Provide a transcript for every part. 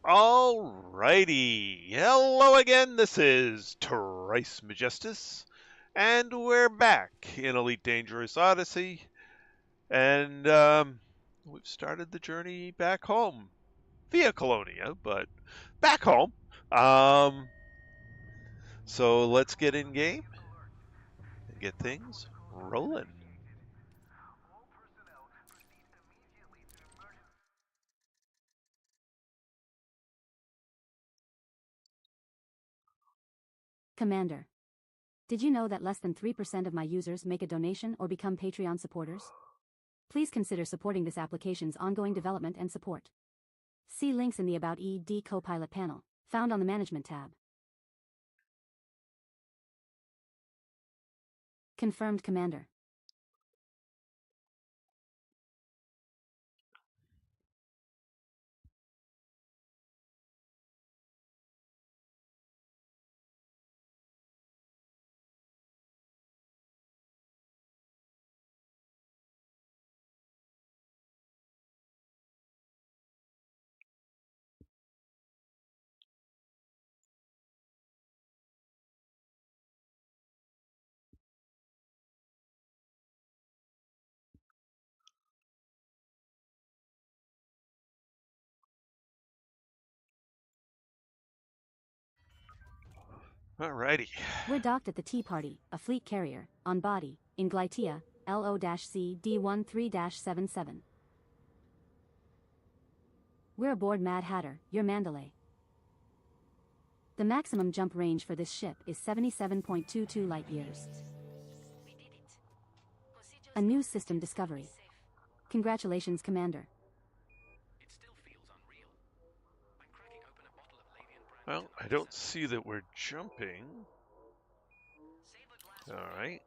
Alrighty, hello again, this is Trice Majestus, and we're back in Elite Dangerous Odyssey, and we've started the journey back home, via Colonia, but back home. So let's get in game and get things rolling. Commander, did you know that less than 3% of my users make a donation or become Patreon supporters? Please consider supporting this application's ongoing development and support. See links in the About ED Copilot panel, found on the Management tab. Confirmed, Commander. Alrighty. We're docked at the Tea Party, a fleet carrier, on body, in Glytia, LO-C D13-77. We're aboard Mad Hatter, your Mandalay. The maximum jump range for this ship is 77.22 light years. A new system discovery. Congratulations, Commander. Well, I don't see that we're jumping. Alright.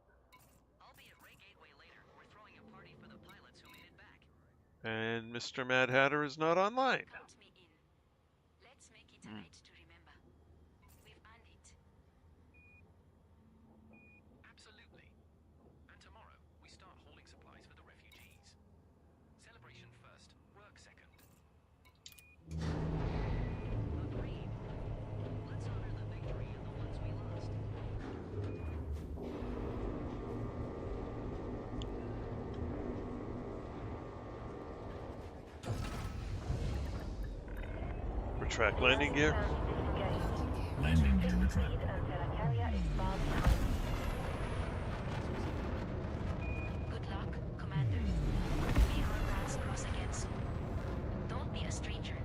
And Mr. Mad Hatter is not online. Let's make it a night to remember. We've earned it. Absolutely. And tomorrow, we start hauling supplies for the refugees. Celebration first, work second. Agreed. Let's honor the victory and the ones we lost. Retract landing gear. Landing gear retract. Good luck, Commander. We our paths cross again soon. Don't be a stranger.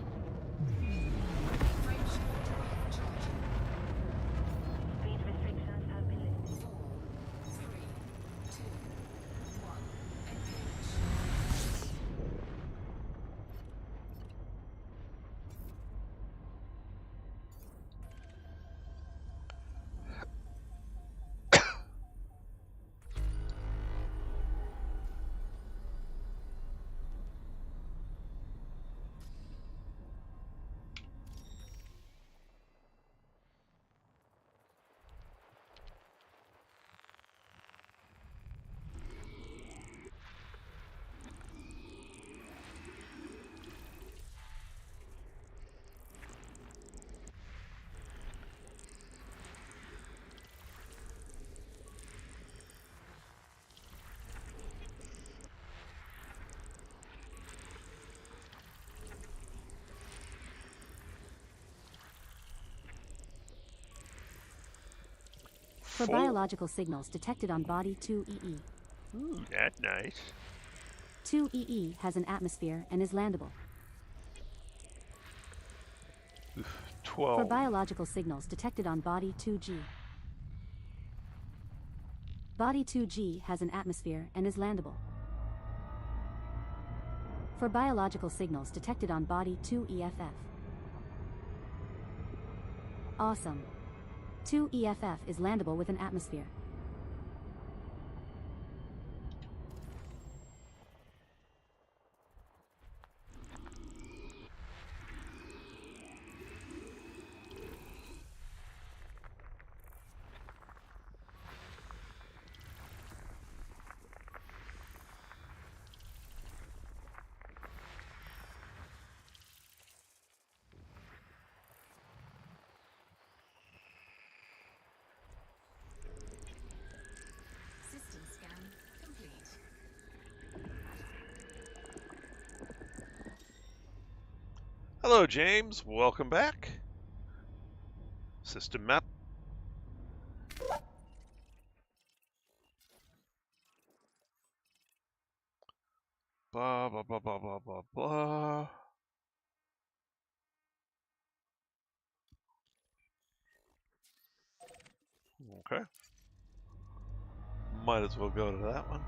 Speed restrictions have been lifted. 4, 3, 2, 1, engage. For biological signals detected on Body 2EE. Ooh, that's nice. 2EE has an atmosphere and is landable. Oof, For 12. biological signals detected on Body 2G. Body 2G has an atmosphere and is landable. For biological signals detected on Body 2EFF. Awesome. 2EFF is landable with an atmosphere. Hello, James. Welcome back. System map. Blah, blah, blah, blah, blah, blah, blah. Okay. Might as well go to that one.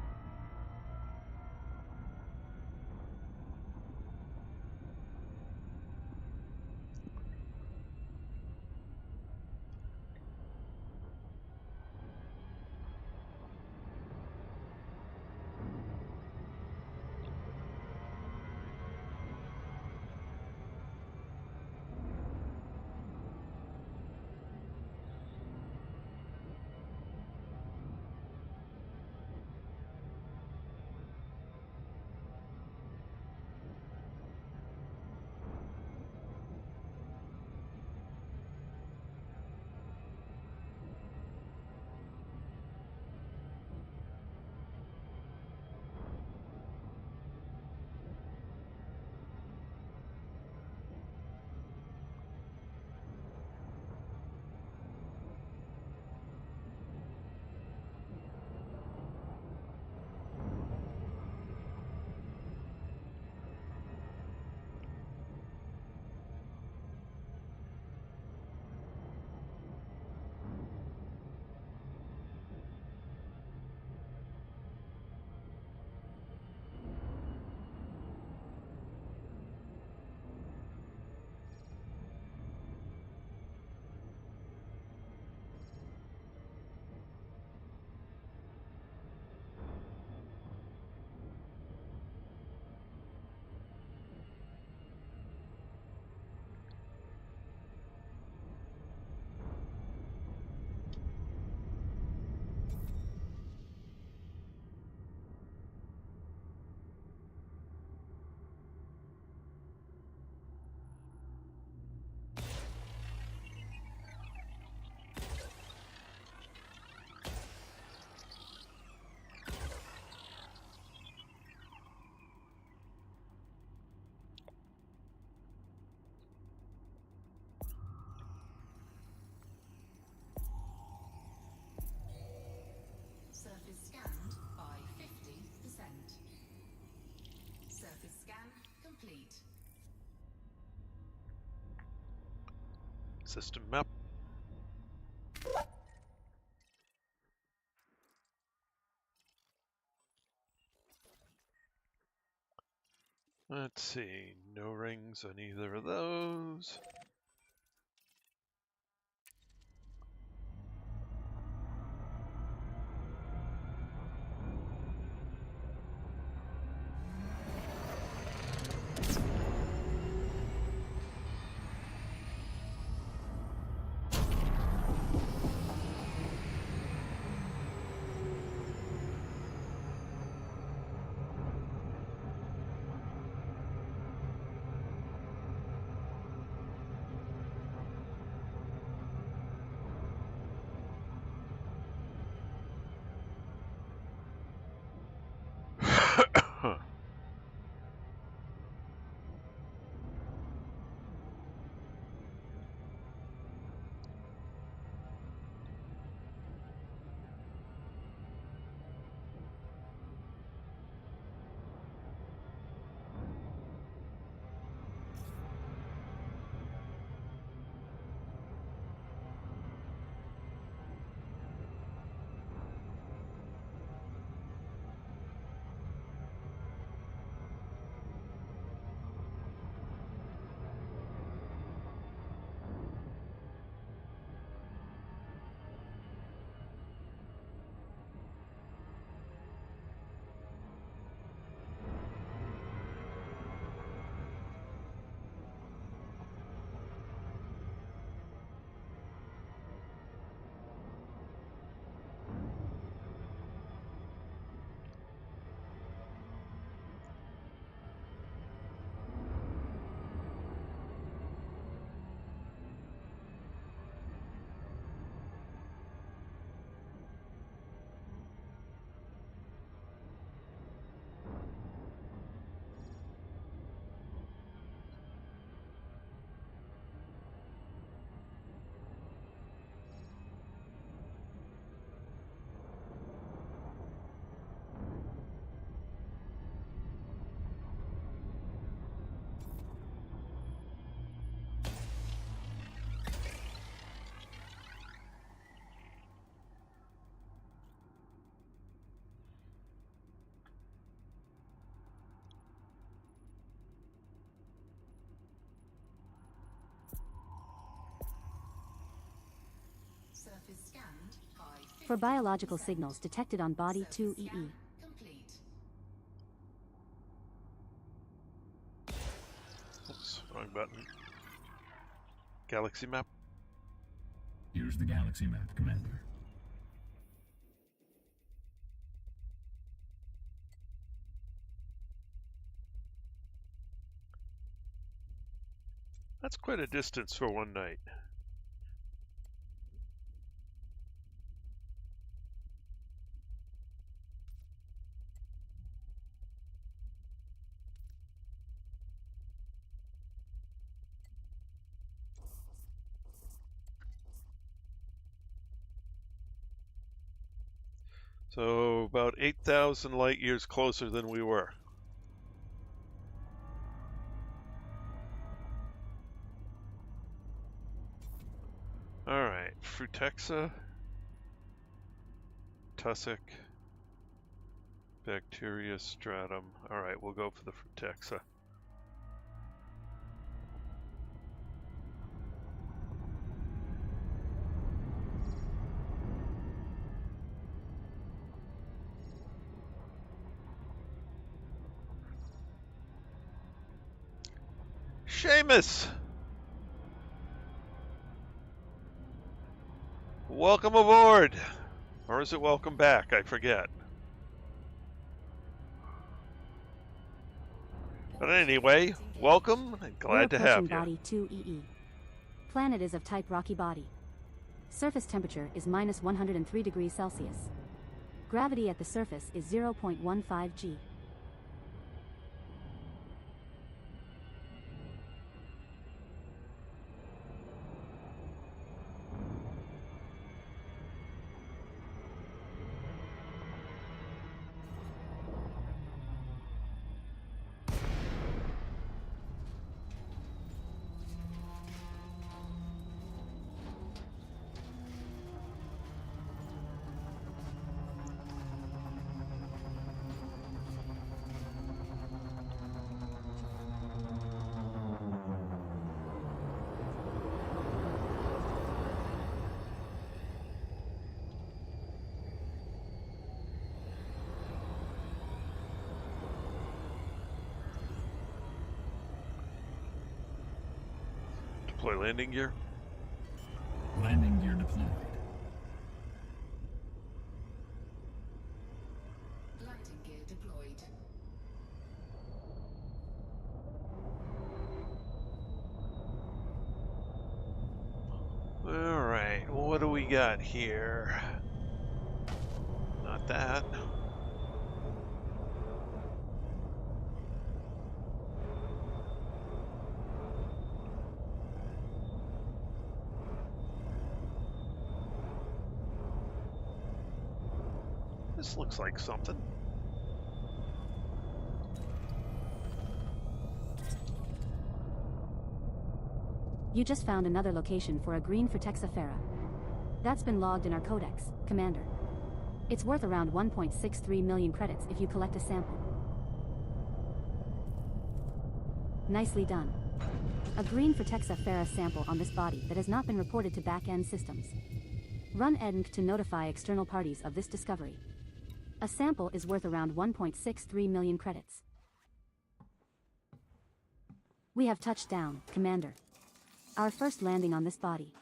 Surface scanned by 50%. Surface scan complete. System map. Let's see. No rings on either of those. Surface scanned by 50%. For biological signals detected on body 2EE. Scan complete. Oops, wrong button. Galaxy map. Here's the galaxy map, Commander. That's quite a distance for one night. So about 8,000 light years closer than we were. All right, Frutexa, tussock, bacteria stratum. All right, we'll go for the Frutexa. Seamus! Welcome aboard! Or is it welcome back? I forget. But anyway, welcome and glad to have We're you. approaching body 2EE. Planet is of type rocky body. Surface temperature is minus 103 degrees Celsius. Gravity at the surface is 0.15 g. Deploy landing gear. Landing gear deployed. Landing gear deployed. All right, what do we got here? Not that. This looks like something. You just found another location for a green Frutexa. That's been logged in our codex, Commander. It's worth around 1.63 million credits if you collect a sample. Nicely done. A green Frutexa sample on this body that has not been reported to back-end systems. Run ENC to notify external parties of this discovery. A sample is worth around 1.63 million credits. We have touched down, Commander. Our first landing on this body.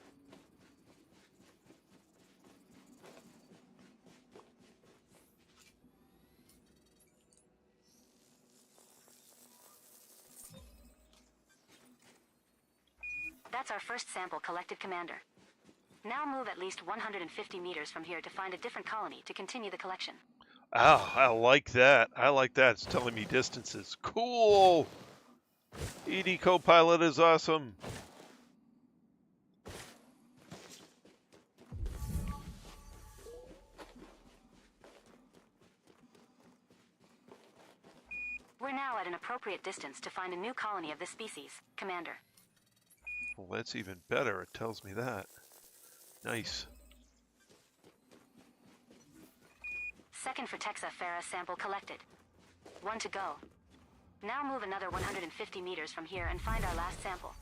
That's our first sample collected, Commander. Now move at least 150 meters from here to find a different colony to continue the collection. Ah, I like that. I like that. It's telling me distances. Cool! ED Copilot is awesome. We're now at an appropriate distance to find a new colony of this species, Commander. Well, that's even better. It tells me that. Nice. Second Frutexa sample collected. 1 to go. Now move another 150 meters from here and find our last sample.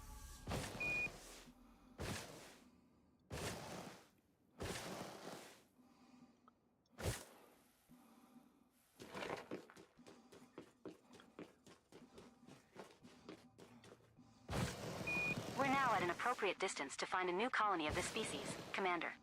appropriate distance to find a new colony of this species, Commander.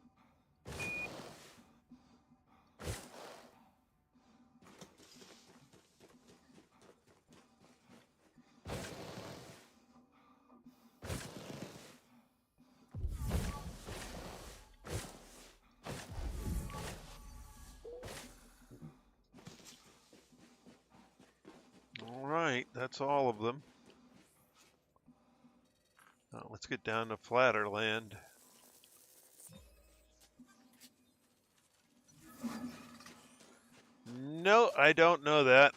All right, that's all of them. Now, let's get down to flatter land. No, I don't know that.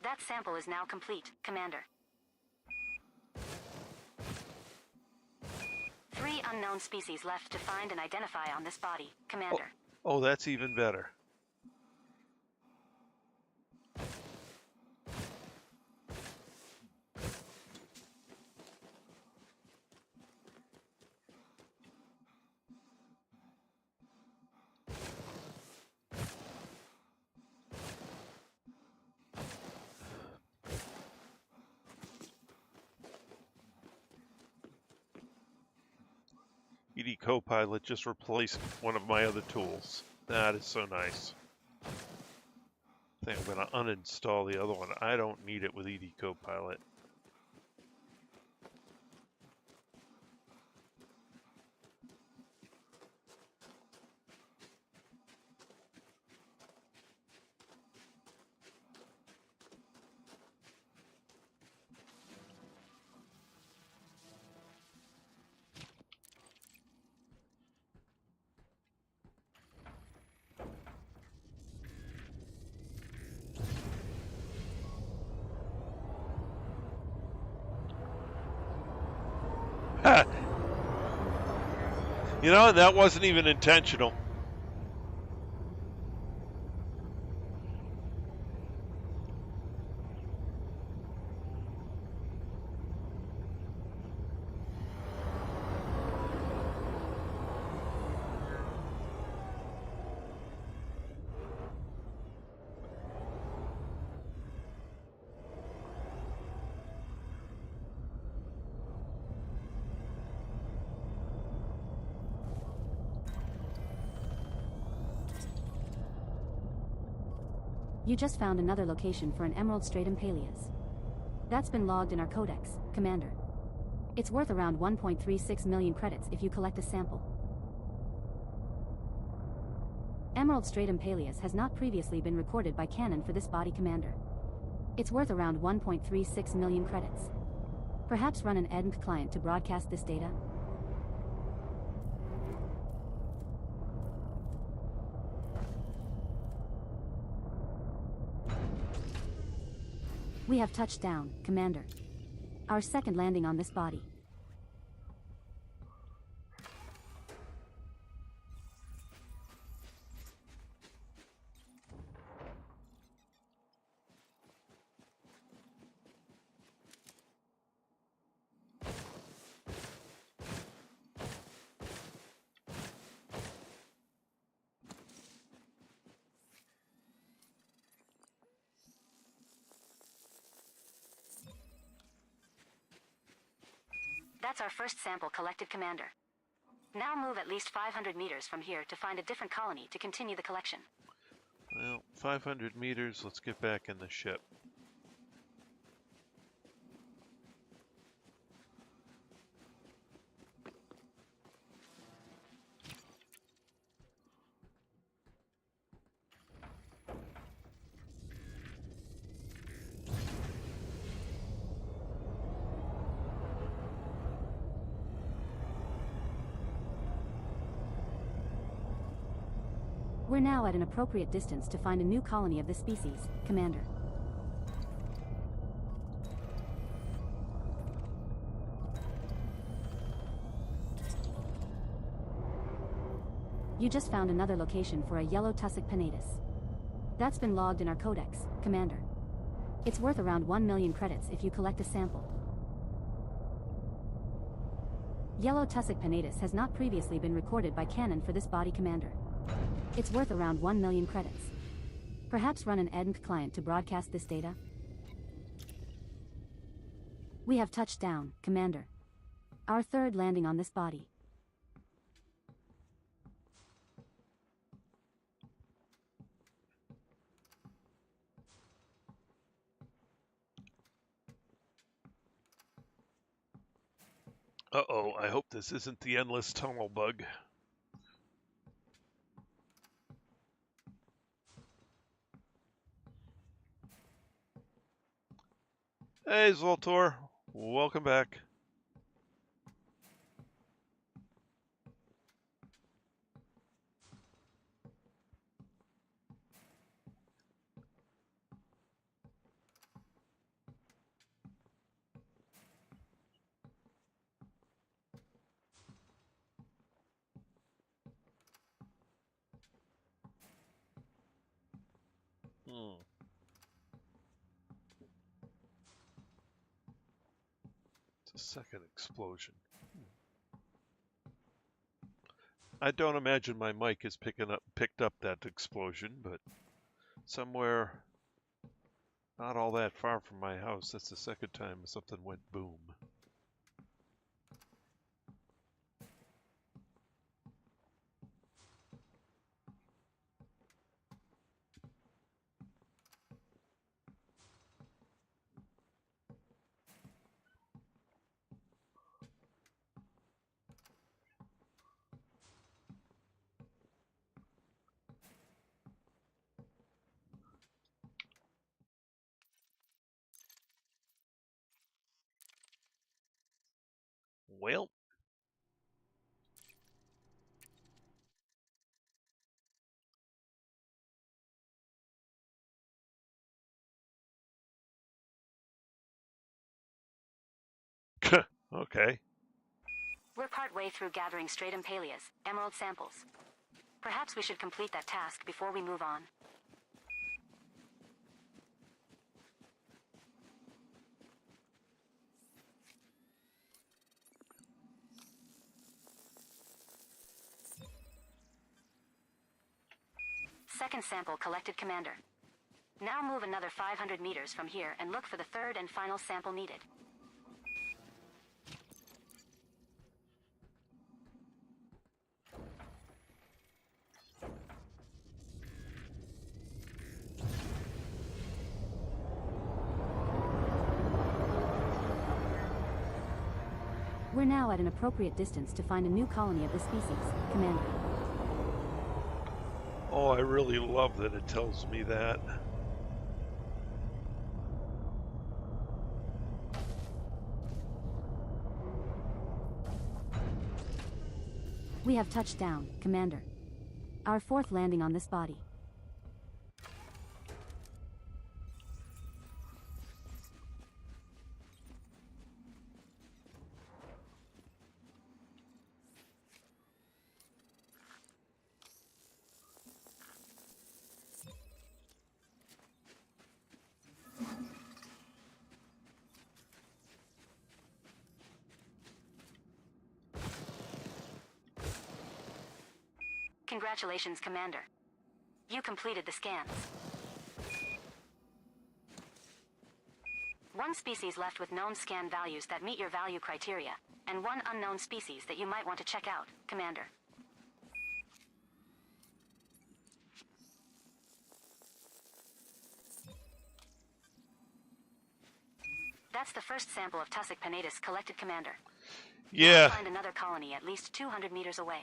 That sample is now complete, Commander. 3 unknown species left to find and identify on this body, Commander. Oh, that's even better. ED Copilot just replaced one of my other tools. That is so nice. I think I'm going to uninstall the other one. I don't need it with ED Copilot. You know, that wasn't even intentional. You just found another location for an emerald stratum paleus. That's been logged in our codex, Commander. It's worth around 1.36 million credits if you collect a sample. Emerald stratum paleus has not previously been recorded by Canon for this body, Commander. It's worth around 1.36 million credits. Perhaps run an end client to broadcast this data? We have touched down, Commander. Our second landing on this body. That's our first sample collected, Commander. Now move at least 500 meters from here to find a different colony to continue the collection. Well, 500 meters, let's get back in the ship. We're now at an appropriate distance to find a new colony of this species, Commander. You just found another location for a yellow tussock pinnatus. That's been logged in our codex, Commander. It's worth around 1 million credits if you collect a sample. Yellow tussock pinnatus has not previously been recorded by Canon for this body, Commander. It's worth around 1 million credits. Perhaps run an end client to broadcast this data? We have touched down, Commander. Our third landing on this body. Uh-oh, I hope this isn't the endless tunnel bug. Hey, Zoltor. Welcome back. It's a second explosion. I don't imagine my mic is picked up that explosion, but somewhere not all that far from my house, that's the second time something went boom. Well, okay. We're partway through gathering stratum paleus, emerald samples. Perhaps we should complete that task before we move on. Second sample collected, Commander. Now move another 500 meters from here and look for the third and final sample needed. We're now at an appropriate distance to find a new colony of the species, Commander. Oh, I really love that it tells me that. We have touched down, Commander. Our fourth landing on this body. Congratulations, Commander. You completed the scans. One species left with known scan values that meet your value criteria, and one unknown species that you might want to check out, Commander. That's the first sample of Tussock pennatus collected, Commander. Yeah. You'll find another colony at least 200 meters away.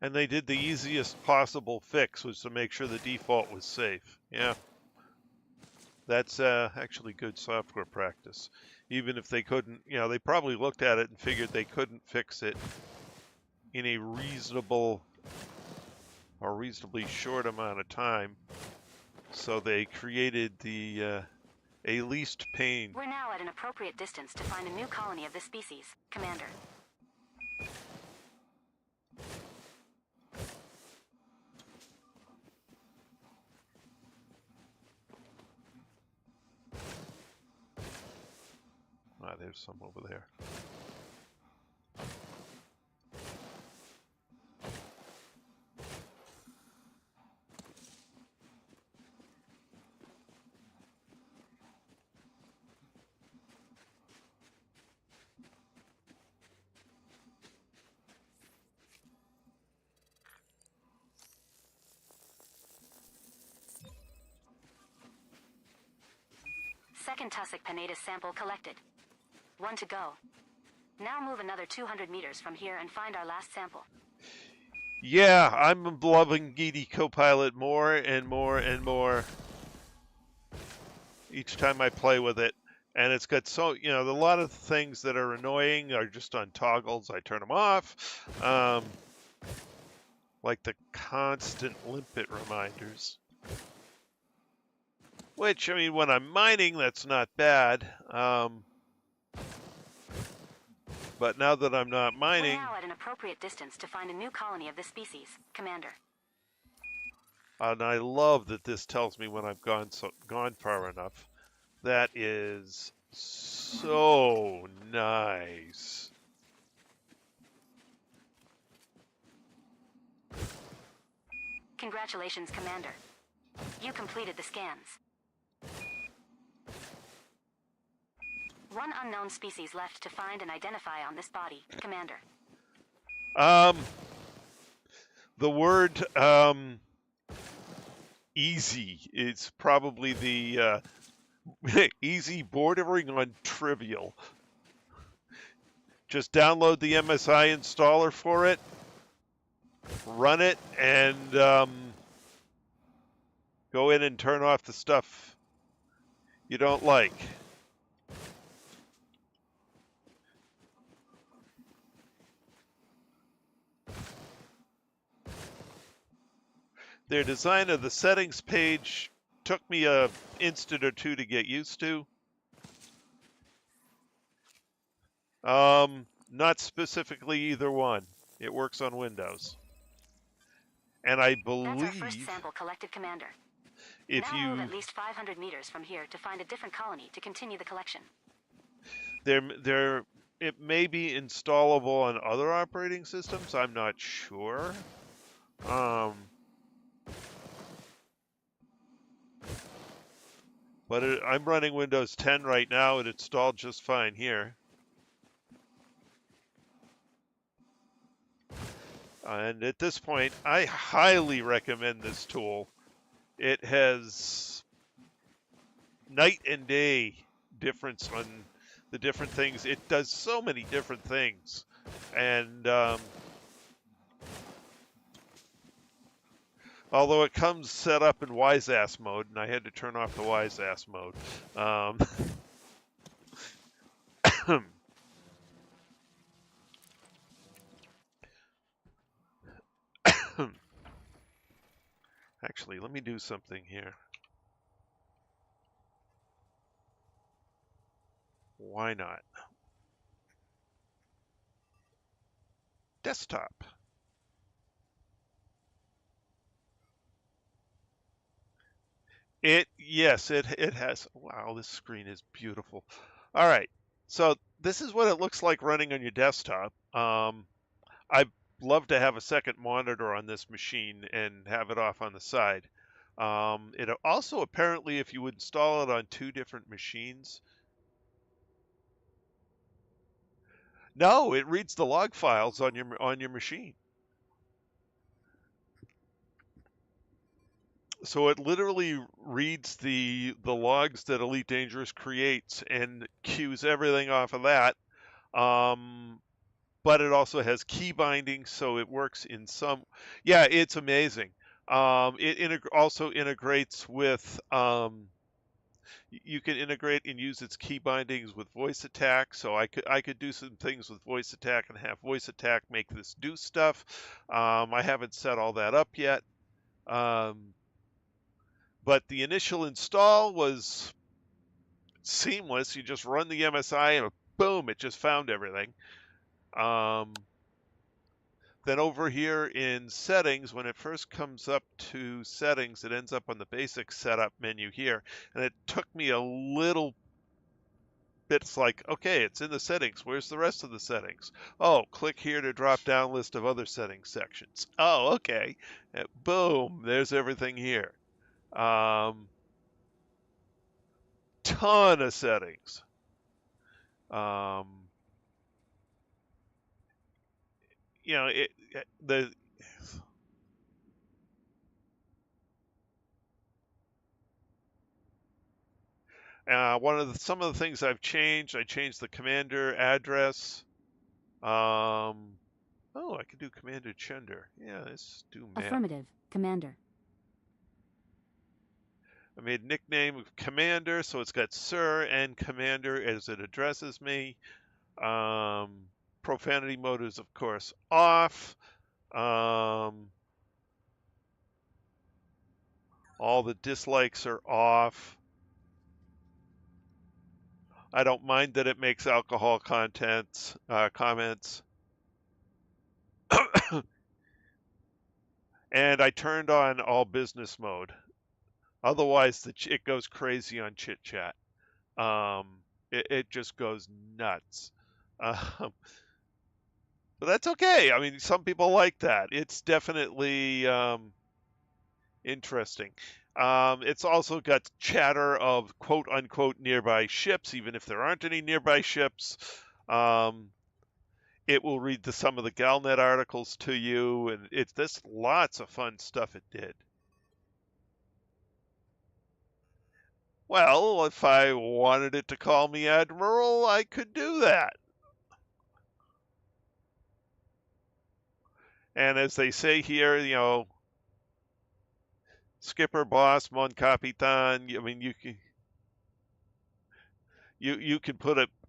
And they did the easiest possible fix, was to make sure the default was safe. Yeah. That's actually good software practice. Even if they couldn't, they probably looked at it and figured they couldn't fix it in a reasonably short amount of time. So they created the a least pain. We're now at an appropriate distance to find a new colony of this species, Commander. Ah, there's some over there. Second tussock pinnatus sample collected. 1 to go. Now move another 200 meters from here and find our last sample. Yeah, I'm loving Geedy Copilot more and more and more each time I play with it. And it's got so, a lot of things that are annoying are just on toggles. I turn them off. Like the constant limpet reminders. Which, I mean, when I'm mining, that's not bad. But now that I'm not mining... We're now at an appropriate distance to find a new colony of this species, Commander. And I love that this tells me when I've gone far enough. That is so nice. Congratulations, Commander. You completed the scans. One unknown species left to find and identify on this body, Commander. The word easy is probably the easy bordering on trivial. Just download the MSI installer for it, run it, and go in and turn off the stuff you don't like. Their design of the settings page took me an instant or two to get used to. Not specifically either one. It works on Windows. And I believe... That's our first sample collected, Commander. If now you... move at least 500 meters from here to find a different colony to continue the collection. It may be installable on other operating systems. I'm not sure. But I'm running Windows 10 right now. It installed just fine here. And at this point, I highly recommend this tool. It has night and day difference on the different things. It does so many different things. And although it comes set up in wise-ass mode, and I had to turn off the wise-ass mode. Actually, let me do something here. Why not? Desktop. Yes, it has. Wow, this screen is beautiful. All right, so this is what it looks like running on your desktop. I'd love to have a second monitor on this machine and have it off on the side. It also apparently, if you would install it on 2 different machines. No, it reads the log files on your machine. So it literally reads the logs that Elite Dangerous creates and queues everything off of that. But it also has key bindings, so it works in some. Yeah, it's amazing. It also integrates with. You can integrate and use its key bindings with voice attack. So I could do some things with voice attack and have voice attack make this do stuff. I haven't set all that up yet. But the initial install was seamless. You just run the MSI and boom, it just found everything. Then over here in settings, when it first comes up to settings, it ends up on the basic setup menu here. And it took me a little bit. It's like, okay, it's in the settings. Where's the rest of the settings? Oh, click here to drop down list of other settings sections. Oh, okay. Boom, there's everything here. Ton of settings. Some of the things I've changed, I changed the commander address. Oh, I can do Commander Chender. Yeah, let's do map. Affirmative, Commander. I made a nickname of Commander, so it's got Sir and Commander as it addresses me. Profanity mode is, of course, off. All the dislikes are off. I don't mind that it makes alcohol comments. And I turned on all business mode. Otherwise, it goes crazy on chit chat. It just goes nuts. But that's okay. I mean, some people like that. It's definitely interesting. It's also got chatter of quote unquote nearby ships, even if there aren't any nearby ships. It will read some of the Galnet articles to you, and there's lots of fun stuff it did. Well, if I wanted it to call me Admiral, I could do that. And as they say here, skipper, boss, mon capitan. I mean, you can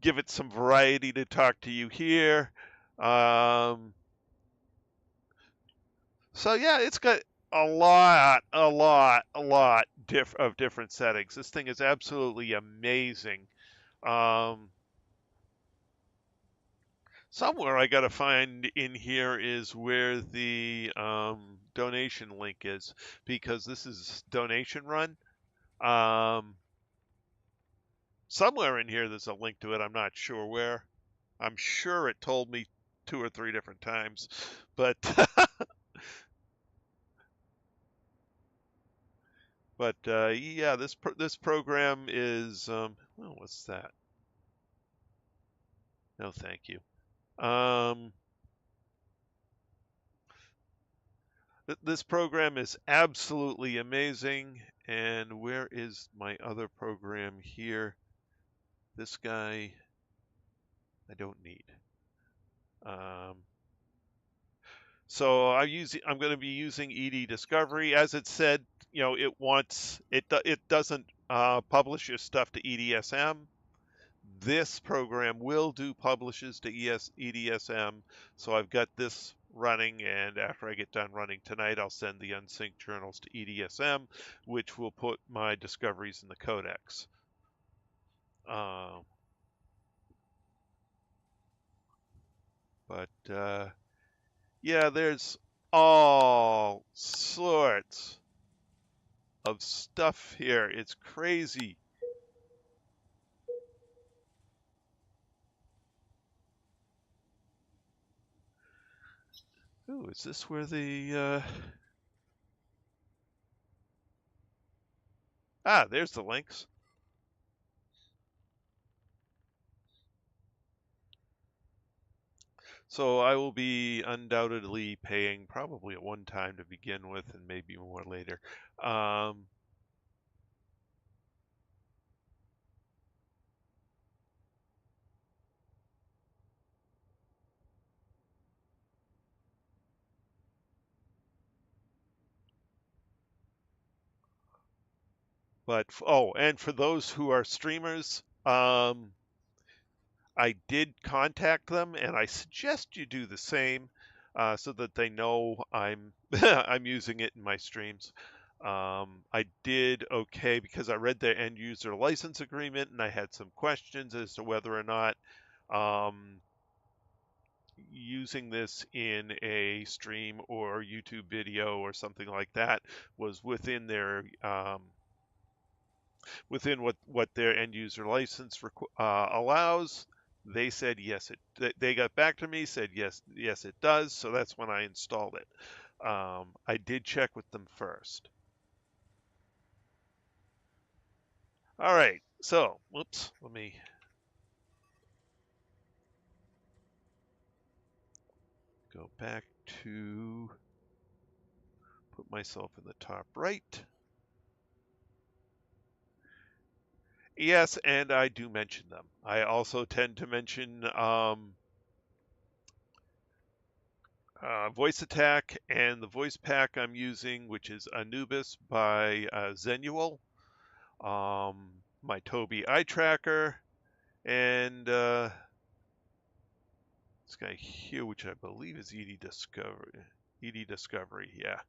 give it some variety to talk to you here. So yeah, it's got a lot of different settings. This thing is absolutely amazing. Somewhere I got to find in here is where the donation link is, because this is donation run. Somewhere in here there's a link to it. I'm not sure where. I'm sure it told me 2 or 3 different times, but yeah, this program is oh, what's that? No, thank you. This program is absolutely amazing. And where is my other program here? This guy I don't need. So I'm going to be using ED Discovery. As it said, it doesn't publish your stuff to EDSM. This program will do publishes to EDSM. So I've got this running, and after I get done running tonight, I'll send the unsynced journals to EDSM, which will put my discoveries in the codex. Yeah, there's all sorts of stuff here. It's crazy. Ooh, is this where the there's the links. So I will be undoubtedly paying probably at one time to begin with, and maybe more later. And for those who are streamers, I did contact them, and I suggest you do the same, so that they know I'm I'm using it in my streams. I did okay because I read their end user license agreement, and I had some questions as to whether or not using this in a stream or YouTube video or something like that was within their within what their end user license allows. They said yes. They got back to me, said yes, it does. So that's when I installed it. I did check with them first. All right. So, whoops. Let me go back to put myself in the top right. Yes, and I do mention them. I also tend to mention Voice Attack and the voice pack I'm using, which is Anubis by Zenual, my Tobii eye tracker, and this guy here, which I believe is ED Discovery. ED Discovery, yeah.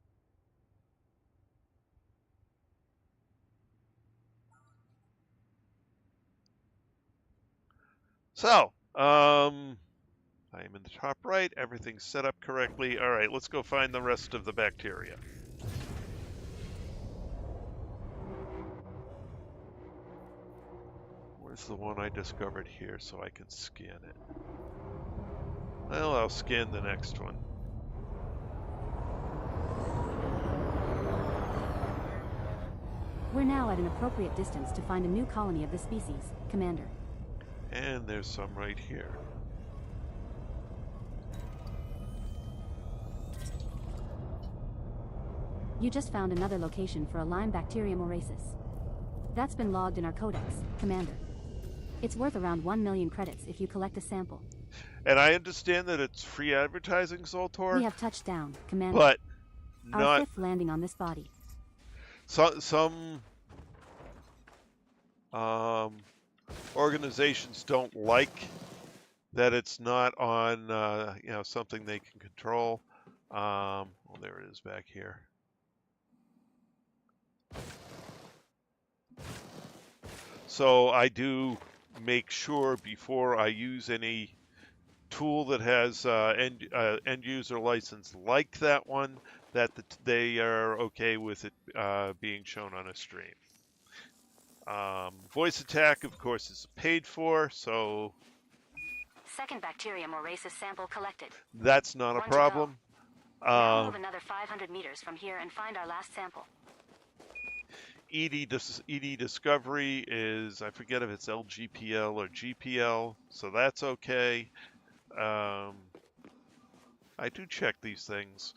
So, I am in the top right. Everything's set up correctly. All right, let's go find the rest of the bacteria. Where's the one I discovered here so I can scan it? Well, I'll scan the next one. We're now at an appropriate distance to find a new colony of the species, Commander. And there's some right here. You just found another location for a Lyme bacterium oasis. That's been logged in our codex, Commander. It's worth around 1 million credits if you collect a sample. And I understand that it's free advertising, Zoltor. We have touched down, Commander. But our not 5th landing on this body. some organizations don't like that it's not on something they can control. Well, there it is back here. So I do make sure before I use any tool that has end user license like that one, that they are okay with it being shown on a stream. Voice Attack, of course, is paid for, so 2nd bacterium oasis sample collected. that's not a One to go. problem. Now move another 500 meters from here and find our last sample. ED Discovery is, I forget if it's LGPL or GPL, so that's okay. I do check these things.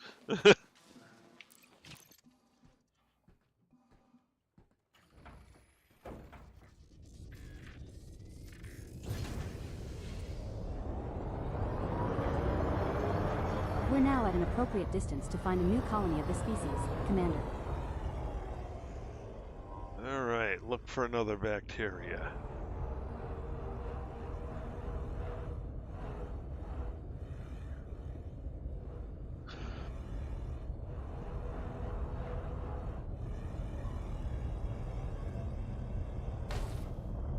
We're now at an appropriate distance to find a new colony of the species, Commander. All right, look for another bacteria.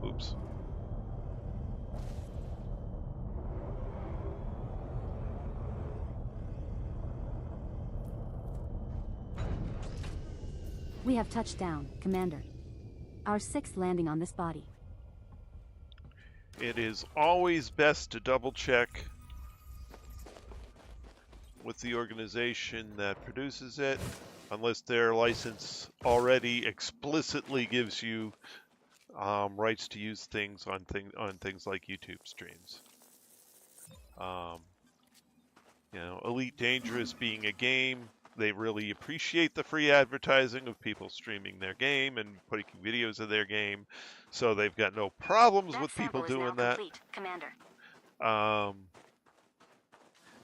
Oops. We have touched down, Commander. Our 6th landing on this body. It is always best to double check with the organization that produces it, unless their license already explicitly gives you rights to use things on things like YouTube streams. Elite Dangerous being a game, they really appreciate the free advertising of people streaming their game and putting videos of their game, so they've got no problems with people doing that. Complete, Commander.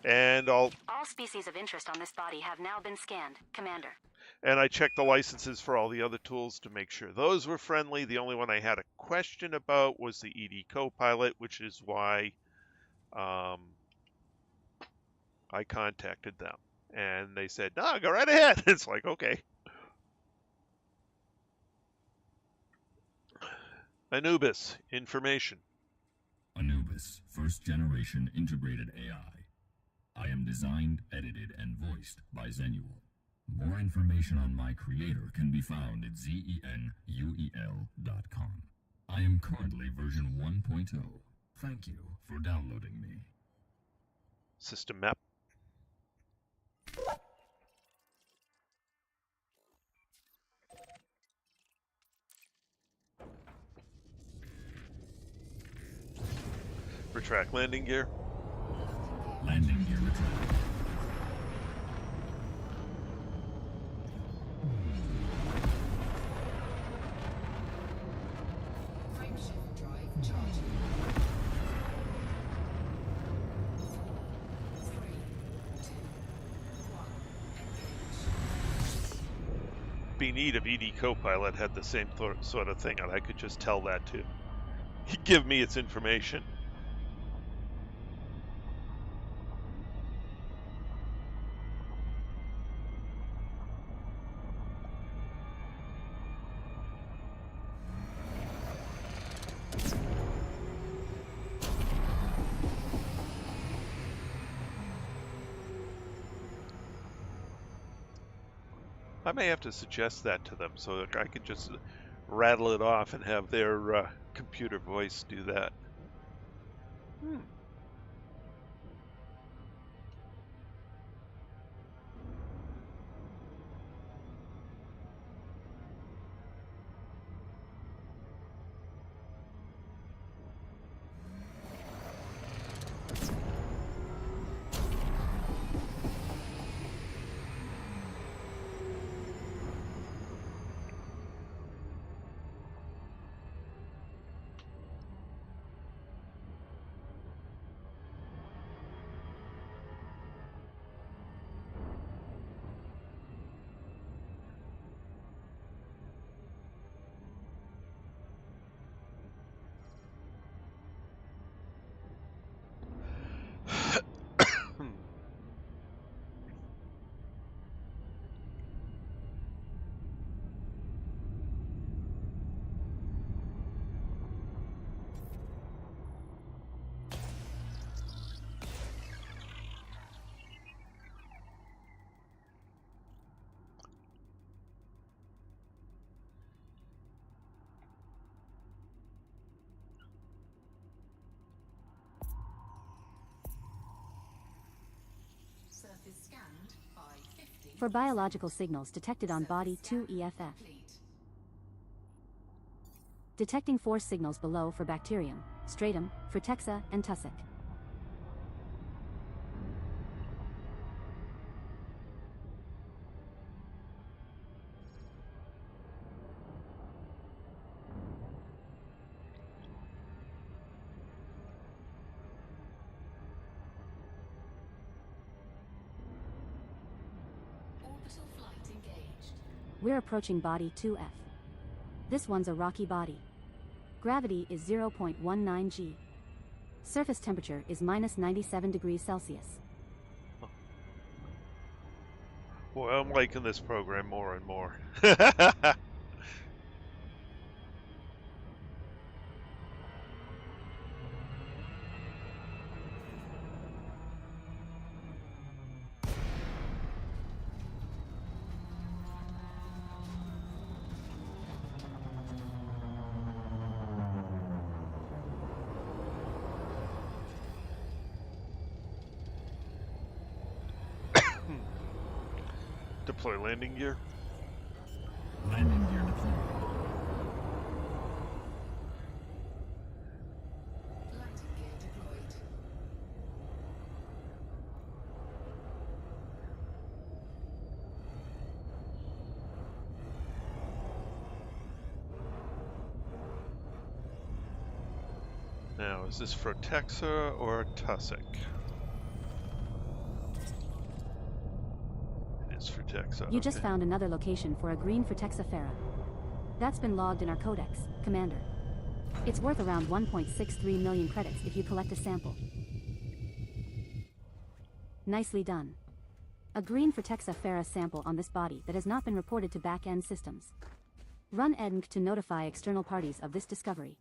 And all species of interest on this body have now been scanned, Commander. And I checked the licenses for all the other tools to make sure those were friendly. The only one I had a question about was the ED Copilot, which is why I contacted them. And they said, no, go right ahead. It's like, okay. Anubis, information. Anubis, first generation integrated AI. I am designed, edited, and voiced by Zenual. More information on my creator can be found at zenuel.com. I am currently version 1.0. Thank you for downloading me. System map. Retract landing gear. Landing gear retracted. Frame be neat if ED Copilot had the same sort of thing, and I could just tell that to give me its information. I may have to suggest that to them so that I could just rattle it off and have their computer voice do that. Surface scanned by 50. For biological signals detected on body 2 EFF. Complete. Detecting force signals below for bacterium, stratum, Fretexa, and tussock. Orbital flight engaged. We're approaching body 2F. This one's a rocky body. Gravity is 0.19 g. Surface temperature is minus 97 degrees Celsius. Boy, I'm liking this program more and more. Deploy landing gear. Landing gear deployed. Landing gear deployed. Now, is this Fretexa or tussock? It's Fretexa. You just okay. found another location for a green Fretexa fera. That's been logged in our codex, Commander. It's worth around 1.63 million credits if you collect a sample. Nicely done. A green Fretexa fera sample on this body that has not been reported to back-end systems. Run EDNC to notify external parties of this discovery.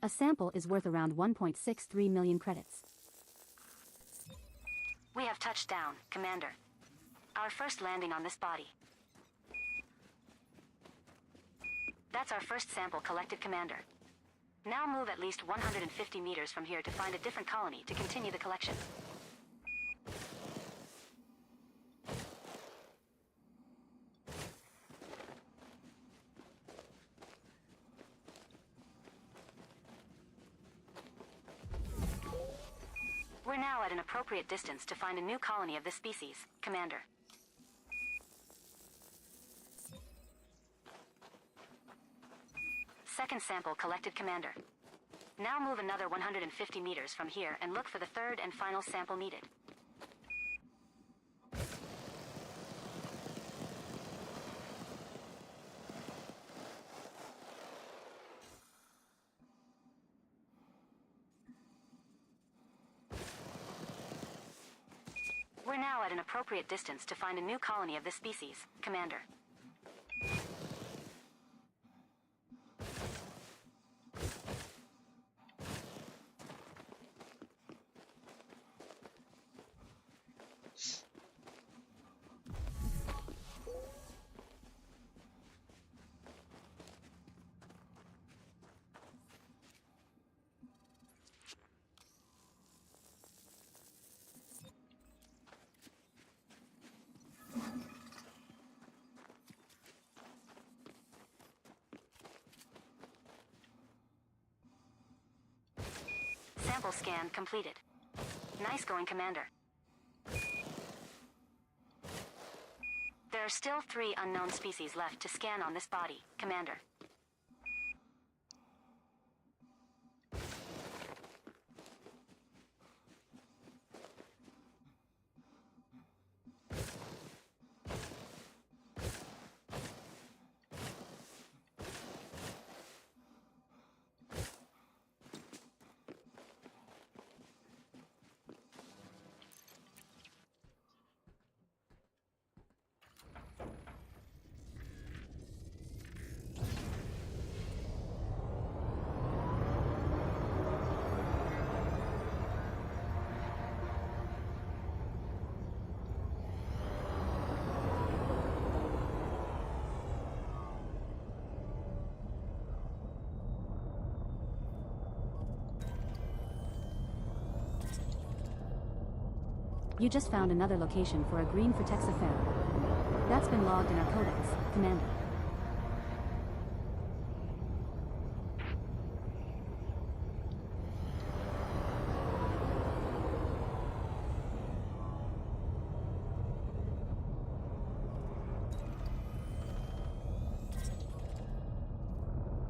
A sample is worth around 1.63 million credits. We have touched down, Commander. Our first landing on this body. That's our first sample collected, Commander. Now move at least 150 meters from here to find a different colony to continue the collection. We're now at an appropriate distance to find a new colony of this species, Commander. Second sample collected, Commander. Now move another 150 meters from here and look for the third and final sample needed. We're now at an appropriate distance to find a new colony of this species, Commander. Sample scan completed. Nice going, Commander. There are still 3 unknown species left to scan on this body, Commander. You just found another location for a green Vertex affair. That's been logged in our codex, Commander.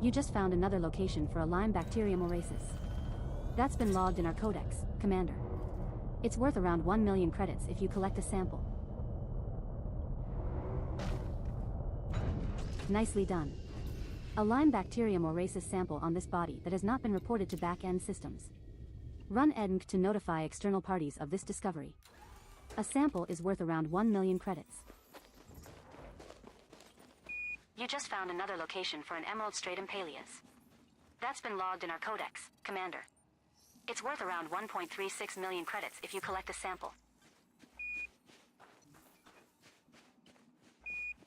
You just found another location for a Lyme bacterium oasis. That's been logged in our codex, Commander. It's worth around 1 million credits if you collect a sample. Nicely done. A Lyme bacterium oasis sample on this body that has not been reported to back-end systems. Run EDNC to notify external parties of this discovery. A sample is worth around 1 million credits. You just found another location for an emerald stratum paleus. That's been logged in our codex, Commander. It's worth around 1.36 million credits if you collect a sample.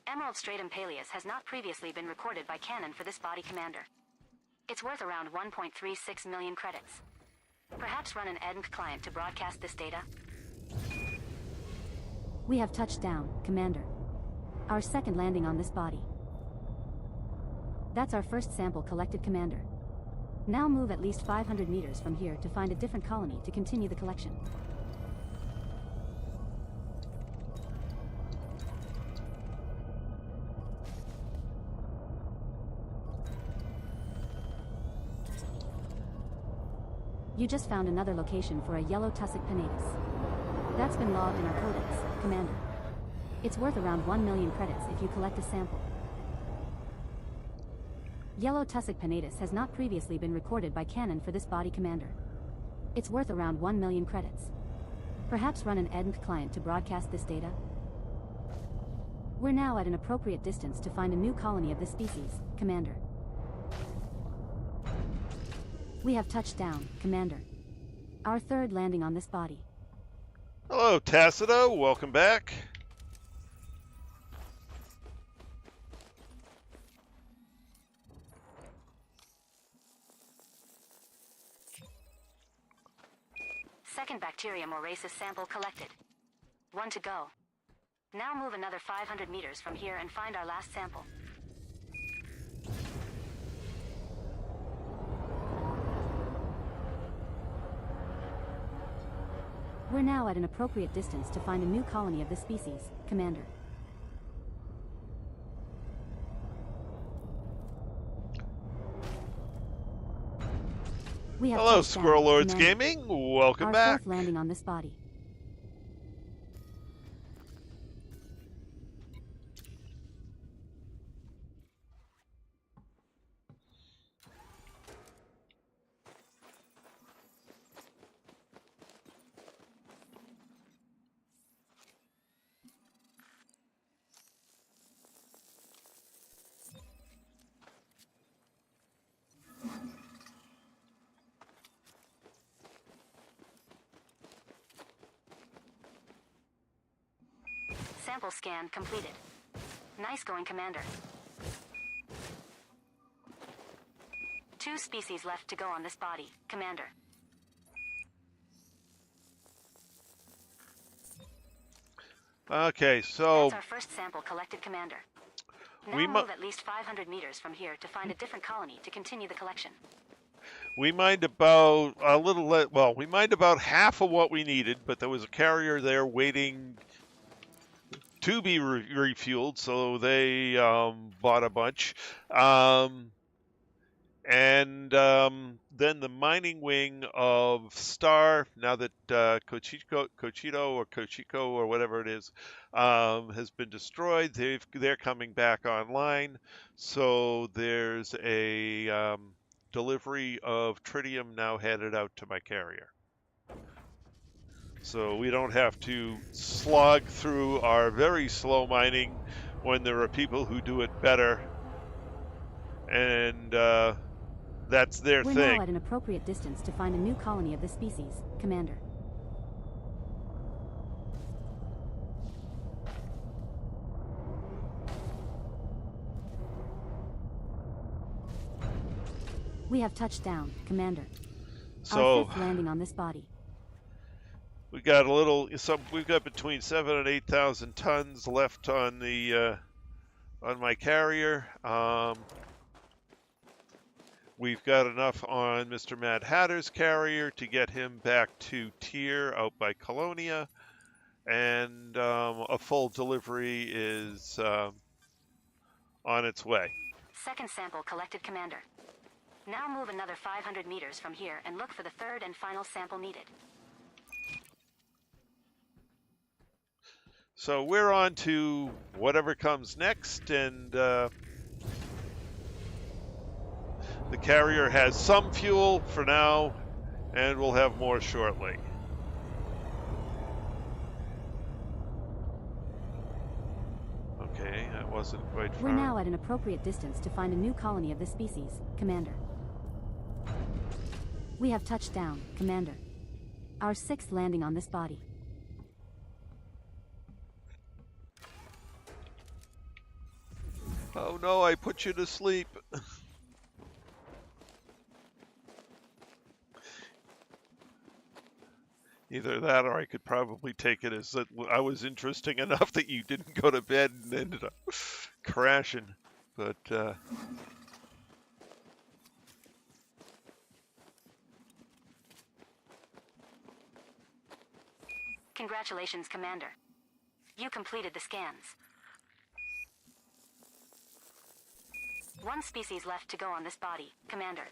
Emerald stratum paleus has not previously been recorded by Canon for this body, Commander. It's worth around 1.36 million credits. Perhaps run an EDNC client to broadcast this data? We have touched down, Commander. Our second landing on this body. That's our first sample collected, Commander. Now move at least 500 meters from here to find a different colony to continue the collection. You just found another location for a yellow tussock pinnatus. That's been logged in our codex, Commander. It's worth around 1 million credits if you collect a sample. Yellow tussock pinnatus has not previously been recorded by Canon for this body, Commander. It's worth around 1 million credits. Perhaps run an EDNC client to broadcast this data? We're now at an appropriate distance to find a new colony of this species, Commander. We have touched down, Commander. Our third landing on this body. Hello, Tacito. Welcome back. Second bacterium oasis sample collected. 1 to go. Now move another 500 meters from here and find our last sample. We're now at an appropriate distance to find a new colony of this species, Commander. We have Hello, touched down, Squirrel Lords Commander. Gaming. Welcome Our back. fourth landing on this body. Sample scan completed. Nice going, Commander. 2 species left to go on this body, Commander. Okay, so That's our first sample collected, Commander. we Now mu- move at least 500 meters from here to find a different colony to continue the collection. we mined about a little well, we mined about half of what we needed, but there was a carrier there waiting to be refueled, so they bought a bunch. And then the mining wing of Star, now that Cochito or Cochico or whatever it is, has been destroyed, they're coming back online. So there's a delivery of tritium now headed out to my carrier. So we don't have to slog through our very slow mining when there are people who do it better. And that's their We're thing. now at an appropriate distance to find a new colony of this species, Commander. We have touched down, Commander. So Our 5th landing on this body. we got a little. We've got between 7,000 and 8,000 tons left on the on my carrier. We've got enough on Mr. Mad Hatter's carrier to get him back to Tier out by Colonia, and a full delivery is on its way. 2nd sample collected, Commander. Now move another 500 meters from here and look for the 3rd and final sample needed. So we're on to whatever comes next, and the carrier has some fuel for now, and we'll have more shortly. Okay, that wasn't quite far. We're now at an appropriate distance to find a new colony of this species, Commander. We have touched down, Commander. Our 6th landing on this body. Oh no, I put you to sleep. Either that or I could probably take it as that I was interesting enough that you didn't go to bed and ended up crashing. But Congratulations, Commander. You completed the scans. 1 species left to go on this body, Commander.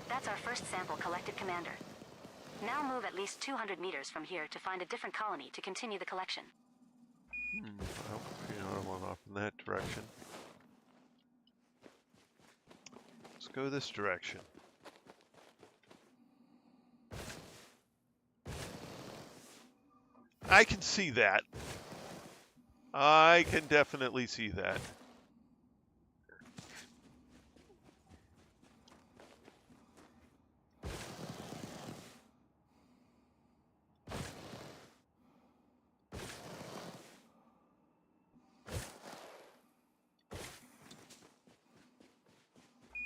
That's our first sample collected, Commander. Now move at least 200 meters from here to find a different colony to continue the collection. I went off in that direction. Let's go this direction. I can see that. I can definitely see that.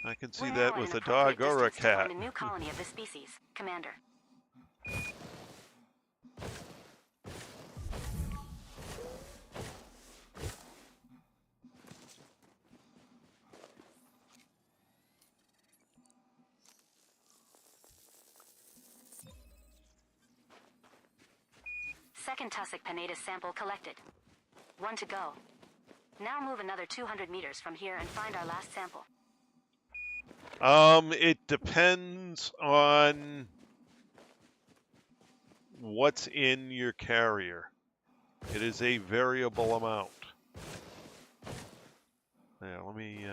I can see that with a dog or a cat. Find a new colony of this species, Commander. Second tussock Pinnatus sample collected. 1 to go. Now move another 200 meters from here and find our last sample. It depends on what's in your carrier. It is a variable amount. Yeah, let me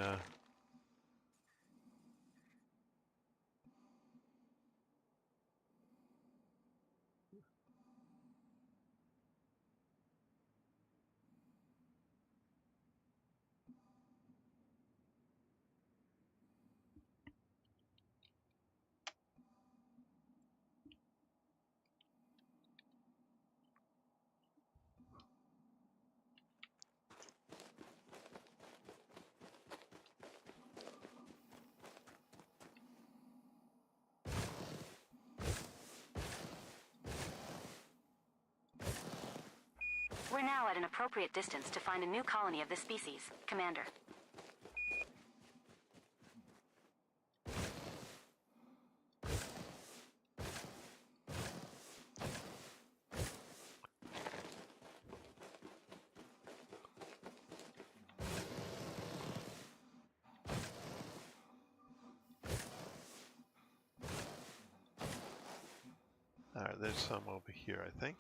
We're now at an appropriate distance to find a new colony of this species, Commander. Alright, there's some over here, I think.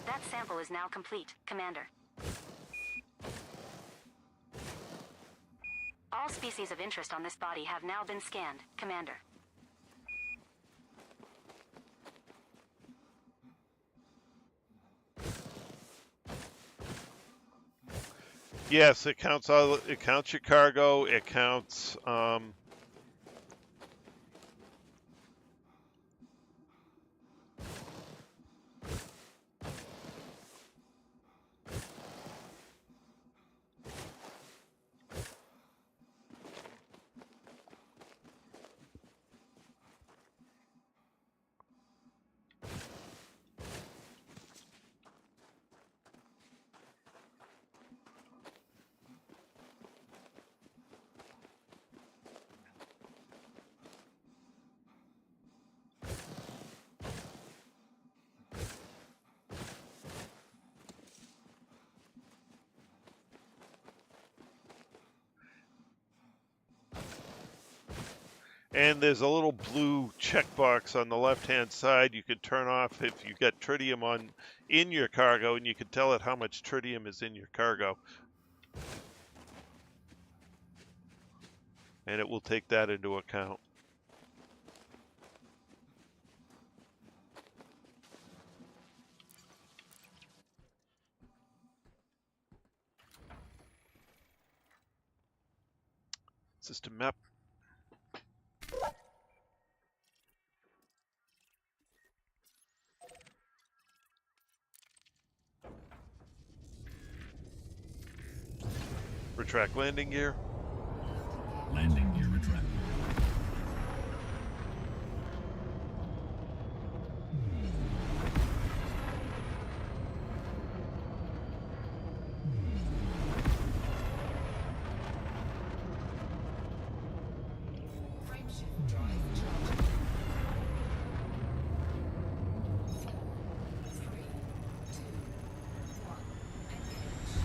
That sample is now complete, Commander. All species of interest on this body have now been scanned, Commander. Yes, it counts all. It counts your cargo. It counts. And there's a little blue checkbox on the left-hand side you can turn off if you got tritium in your cargo, and you can tell it how much tritium is in your cargo. And it will take that into account. System map. Retract landing gear. Landing gear retracted. Frameshift drive charging. 3, 2, 1. Engage.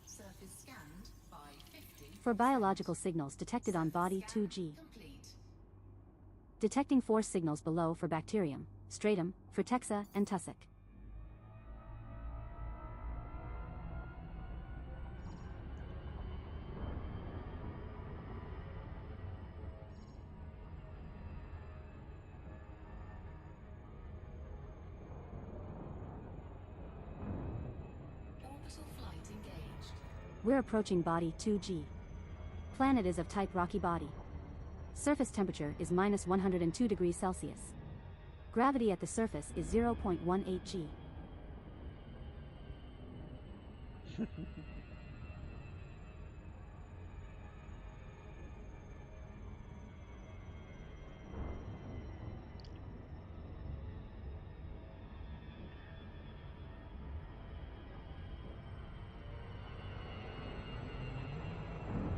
Surface scanned by 50. For biological signals detected on body 2G. Complete. Detecting force signals below for bacterium, stratum, Fretexa, and tussock. We're approaching body 2G. Planet is of type rocky body. Surface temperature is minus 102 degrees Celsius. Gravity at the surface is 0.18 G.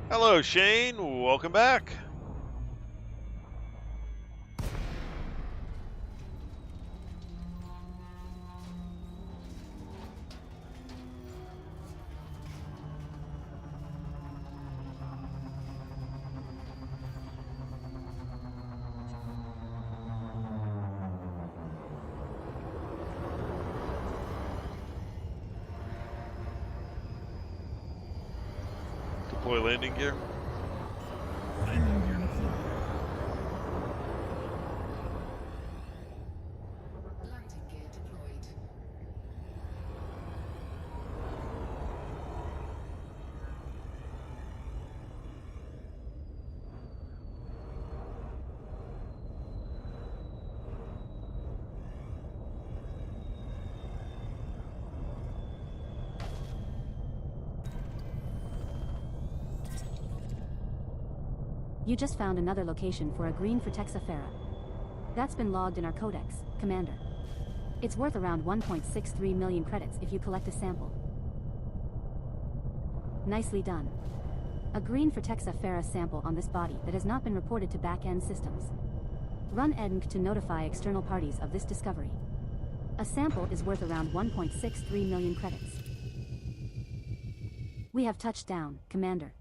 Hello, Shane. Welcome back. Deploy landing gear. Landing gear deployed. Landing gear deployed. You just found another location for a green for Texafera. That's been logged in our codex, Commander. It's worth around 1.63 million credits if you collect a sample. Nicely done. A green for Texafera sample on this body that has not been reported to back-end systems. Run EDNC to notify external parties of this discovery. A sample is worth around 1.63 million credits. We have touched down, Commander.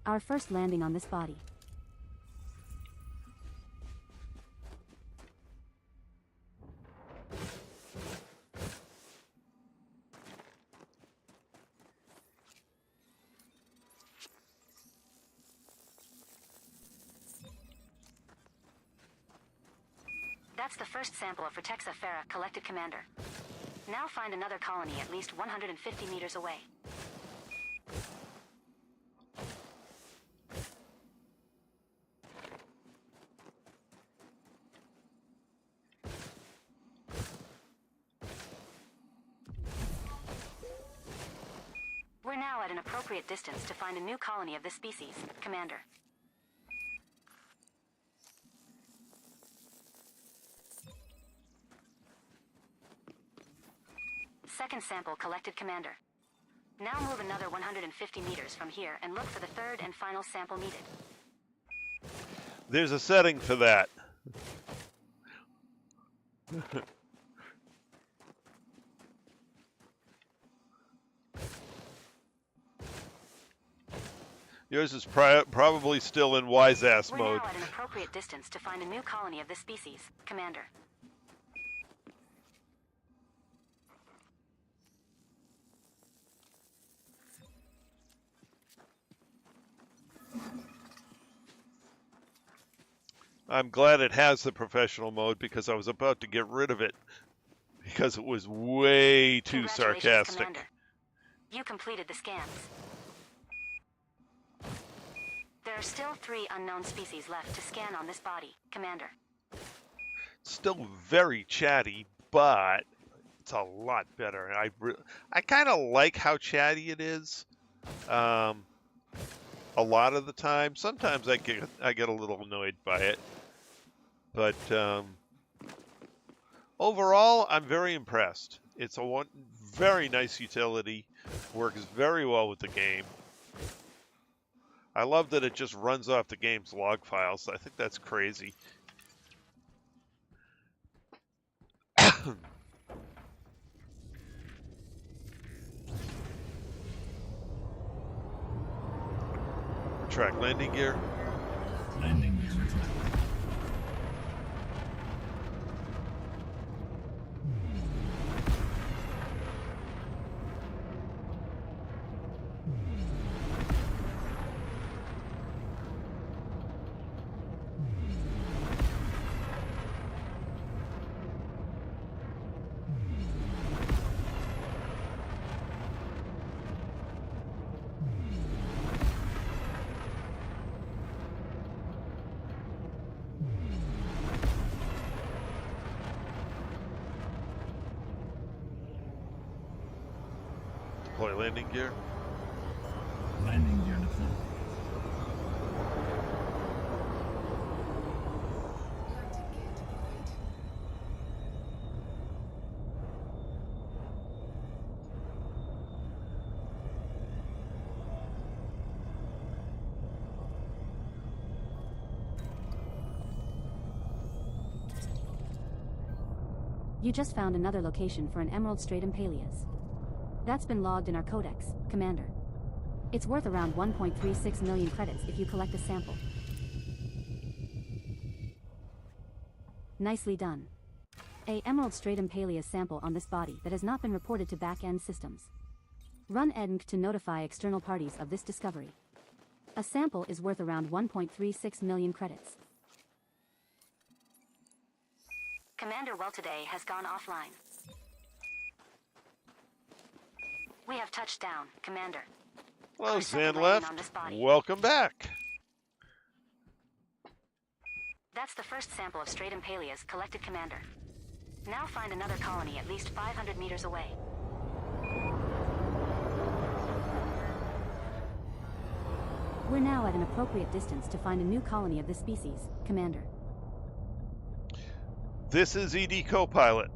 Our first landing on this body. That's the first sample of Texafera collected, Commander. Now find another colony at least 150 meters away. We're now at an appropriate distance to find a new colony of this species, Commander. Second sample collected, Commander. Now move another 150 meters from here and look for the third and final sample needed. There's a setting for that. Yours is probably still in wise-ass We're mode. now at an appropriate distance to find a new colony of this species, Commander. I'm glad it has the professional mode because I was about to get rid of it because it was way too Congratulations, sarcastic. Commander. You completed the scans. There are still 3 unknown species left to scan on this body, Commander. Still very chatty, but it's a lot better. I kind of like how chatty it is. A lot of the time, sometimes I get a little annoyed by it, but overall, I'm very impressed. It's a very nice utility, works very well with the game. I love that it just runs off the game's log files. I think that's crazy. Track landing gear. Landing gear retracted. Deploy landing gear. Landing gear deployed. Landing gear deployed. You just found another location for an Emerald Stratum Paleus. That's been logged in our codex, Commander. It's worth around 1.36 million credits if you collect a sample. Nicely done. A Emerald Stratum Paleus sample on this body that has not been reported to back-end systems. Run ENC to notify external parties of this discovery. A sample is worth around 1.36 million credits. Commander Well today has gone offline. We have touched down, Commander. Hello, Our second Zan landing on left. this body. Welcome back. That's the first sample of Stratum Paleus collected, Commander. Now find another colony at least 500 meters away. We're now at an appropriate distance to find a new colony of this species, Commander. This is ED Copilot.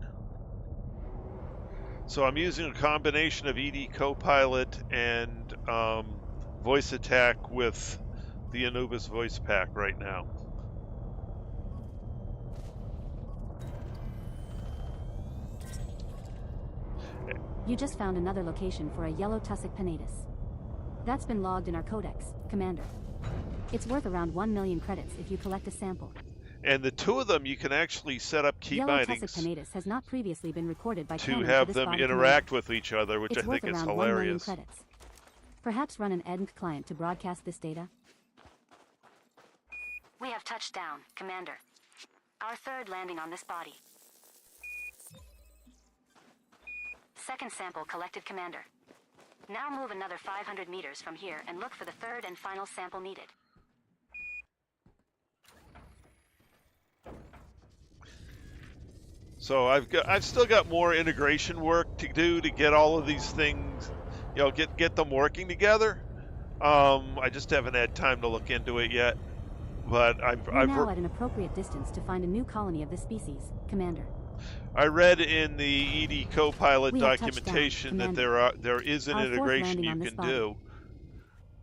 So I'm using a combination of ED Copilot and voice attack with the Anubis voice pack right now. You just found another location for a yellow tussock pinnatus. That's been logged in our codex, Commander. It's worth around 1 million credits if you collect a sample. And the two of them, you can actually set up key Yellow tussock bindings pinnatus has not previously been recorded by to Canon have for this them body, interact Commander. with each other, which It's I think worth is around 1 million hilarious. credits. Perhaps run an ENC client to broadcast this data? We have touched down, Commander. Our third landing on this body. Second sample collected, Commander. Now move another 500 meters from here and look for the third and final sample needed. So I've still got more integration work to do to get all of these things, get them working together. I just haven't had time to look into it yet. But We're now at an appropriate distance to find a new colony of this species, Commander. I read in the ED Copilot We have touched down, documentation that Commander. there is an Our fourth integration landing you on this can body. do.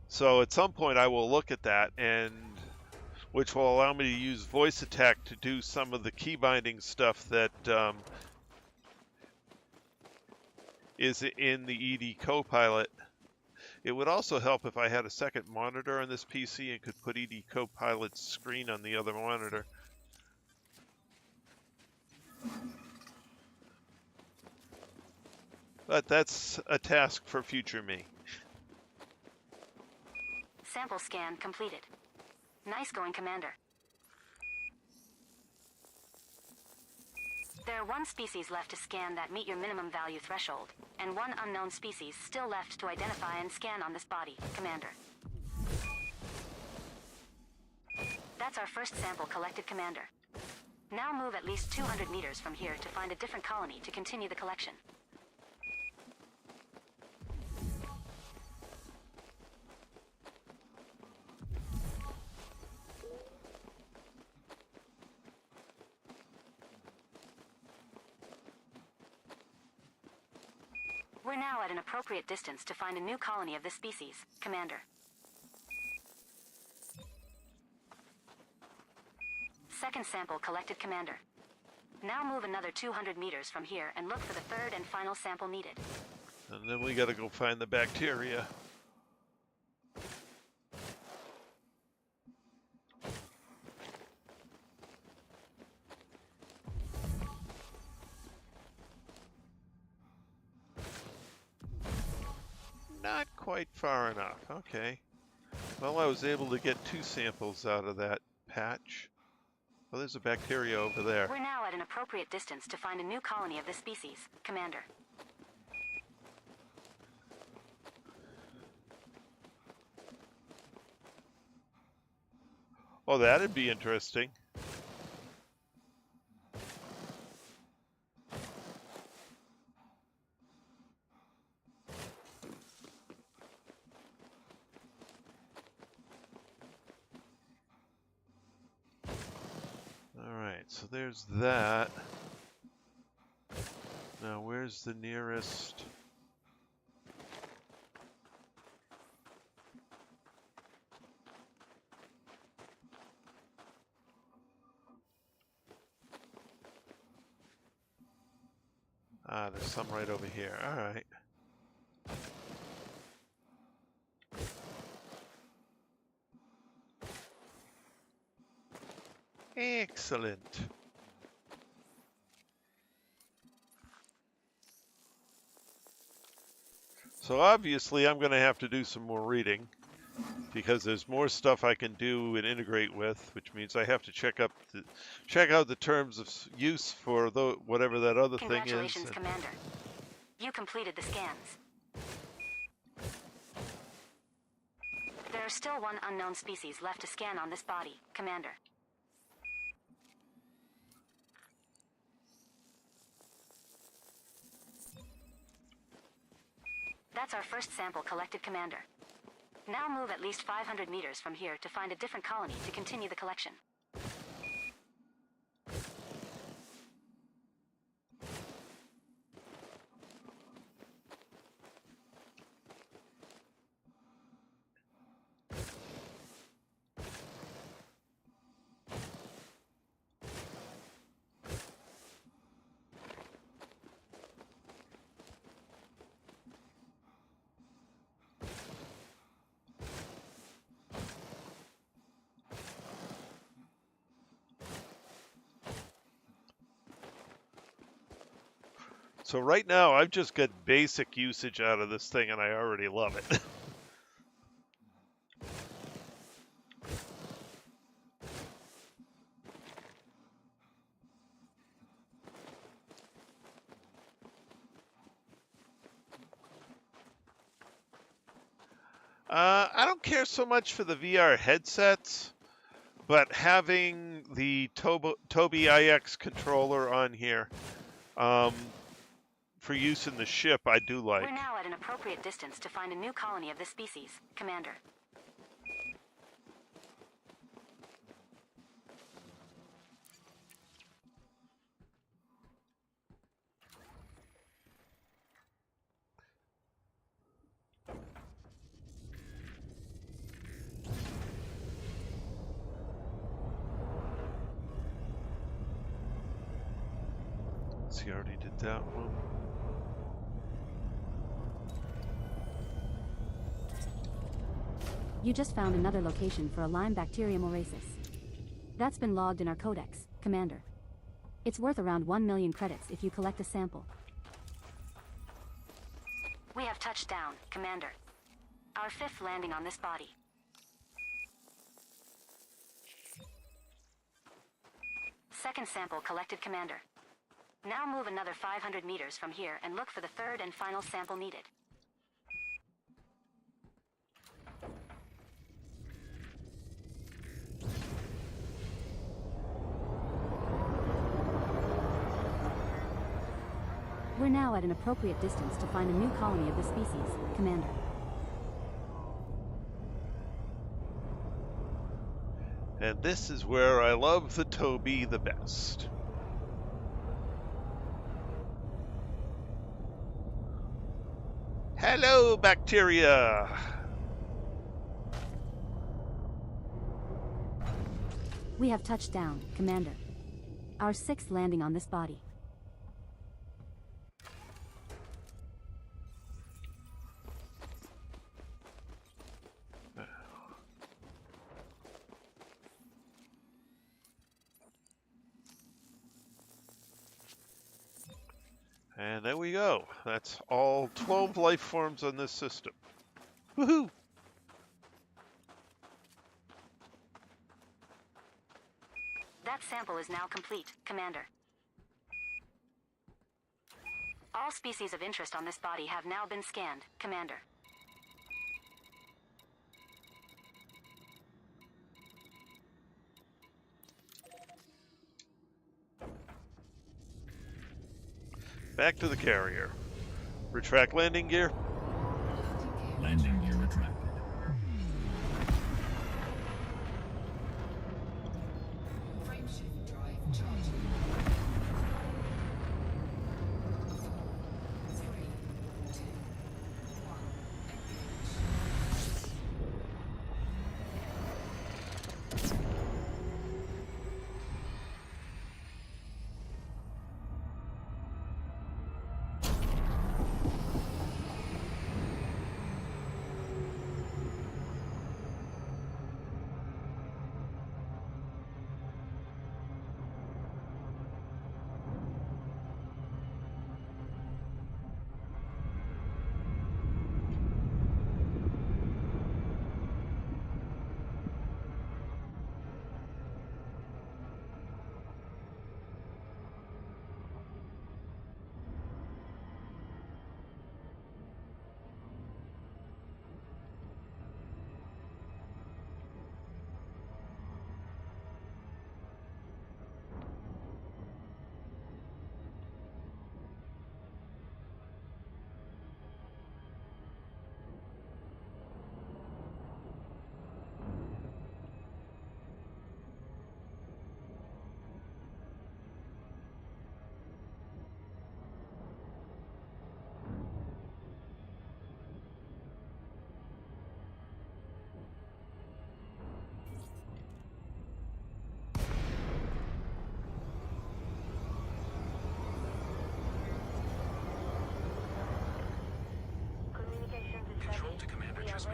So at some point I will look at that, and which will allow me to use voice attack to do some of the key binding stuff that is in the ED Copilot. It would also help if I had a second monitor on this PC and could put ED Copilot's screen on the other monitor. But that's a task for future me. Sample scan completed. Nice going, Commander. There are 1 species left to scan that meet your minimum value threshold, and 1 unknown species still left to identify and scan on this body, Commander. That's our first sample collected, Commander. Now move at least 200 meters from here to find a different colony to continue the collection. We're now at an appropriate distance to find a new colony of this species, Commander. Second sample collected, Commander. Now move another 200 meters from here and look for the third and final sample needed. And then we gotta go find the bacteria. Not quite far enough. Okay. Well, I was able to get 2 samples out of that patch. Well, there's a bacteria over there. We're now at an appropriate distance to find a new colony of this species, Commander. Oh, that'd be interesting. so there's that. Now, where's the nearest? Ah, there's some right over here. All right. Excellent. So obviously I'm going to have to do some more reading because there's more stuff I can do and integrate with, which means I have to check out the terms of use for whatever that other thing is. Congratulations, Commander. You completed the scans. There is still one unknown species left to scan on this body, Commander. That's our first sample collected, Commander. Now move at least 500 meters from here to find a different colony to continue the collection. So right now, I've just got basic usage out of this thing, and I already love it. I don't care so much for the VR headsets, but having the Tobii IX controller on here for use in the ship, I do like. We're now at an appropriate distance to find a new colony of this species, Commander. So you already did that one. You just found another location for a Lyme bacterium oasis. That's been logged in our codex, Commander. It's worth around 1 million credits if you collect a sample. We have touched down, Commander. Our 5th landing on this body. Second sample collected, Commander. Now move another 500 meters from here and look for the 3rd and final sample needed. We're now at an appropriate distance to find a new colony of the species, Commander. And this is where I love the Tobii the best. Hello, bacteria! We have touched down, Commander. Our 6th landing on this body. And there we go. That's all 12 life forms on this system. Woohoo! That sample is now complete, Commander. All species of interest on this body have now been scanned, Commander. Back to the carrier. Retract landing gear. Landing gear retracted. Frameshift drive charging.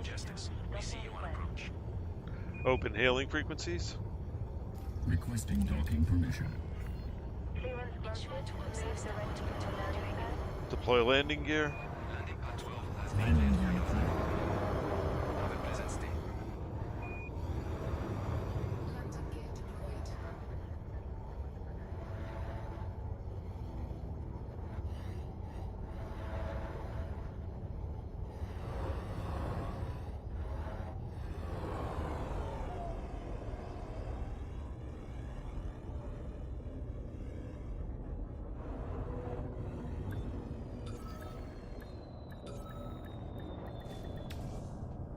Majestus. We see you on approach. Open hailing frequencies. Requesting docking permission. Ensure to observe standard protocol during Deploy landing gear. Landing pad 12 has been Landing cleared for gear your clear. Have a pleasant stay. Landing gear deployed.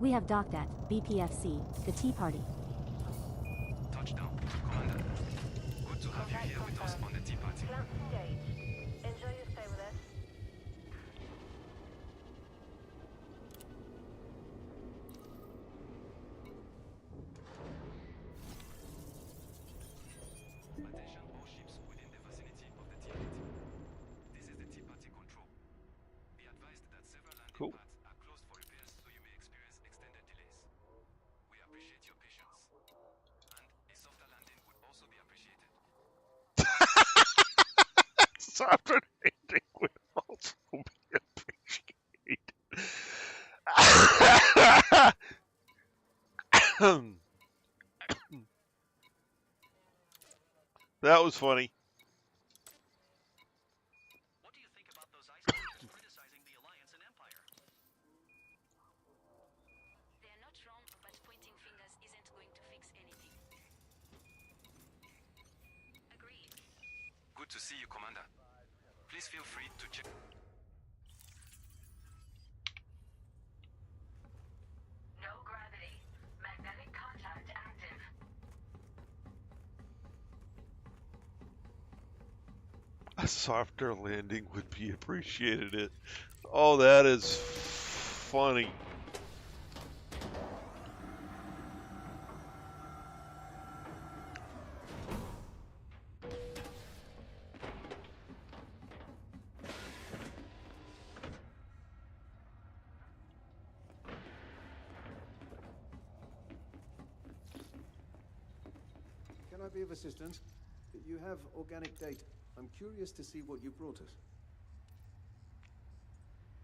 We have docked at BPFC, the Tea Party. Touchdown. Commander. Good to have you here with us on the Tea Party. Enjoy your stay with us. Attention all ships within the vicinity of the Tea Party. This is the Tea Party control. Be advised that several landing Cool. pads are closed for repairs, so you may experience extended delays. We appreciate your patience. And a softer landing would also be appreciated. Software landing would also be appreciated. That was funny. What do you think about those islanders criticizing the Alliance and Empire? They're not wrong, but pointing fingers isn't going to fix anything. Agreed. Good to see you, Commander. Please feel free to check. No gravity. Magnetic contact active. A softer landing would be appreciated. Oh, that is funny. Can I be of assistance? You have organic data. I'm curious to see what you brought us.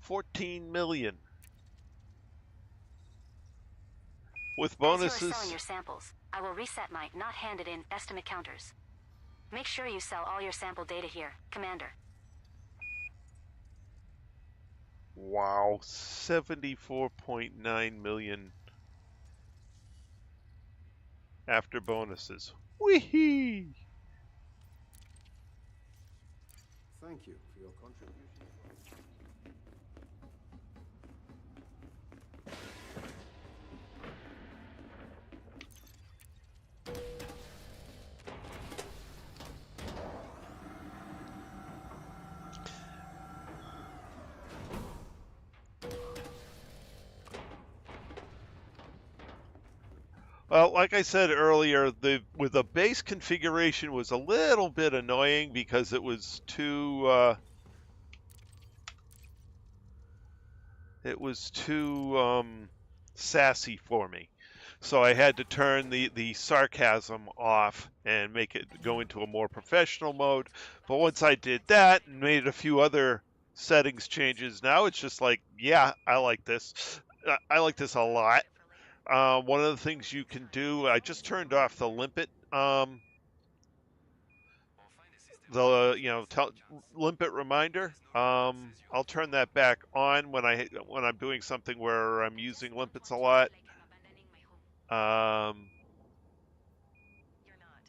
14 million. With As you are bonuses. selling your samples, I will reset my not handed in estimate counters. Make sure you sell all your sample data here, Commander. Wow, 74.9 million after bonuses. Whee! Thank you for your contribution. Well, like I said earlier, with the base configuration was a little bit annoying because it was too sassy for me. So I had to turn the sarcasm off and make it go into a more professional mode. But once I did that and made a few other settings changes, now it's just like, yeah, I like this. I like this a lot. One of the things you can do, I just turned off the limpet, limpet reminder. I'll turn that back on when I'm doing something where I'm using limpets a lot. Like I'm abandoning my home. You're not.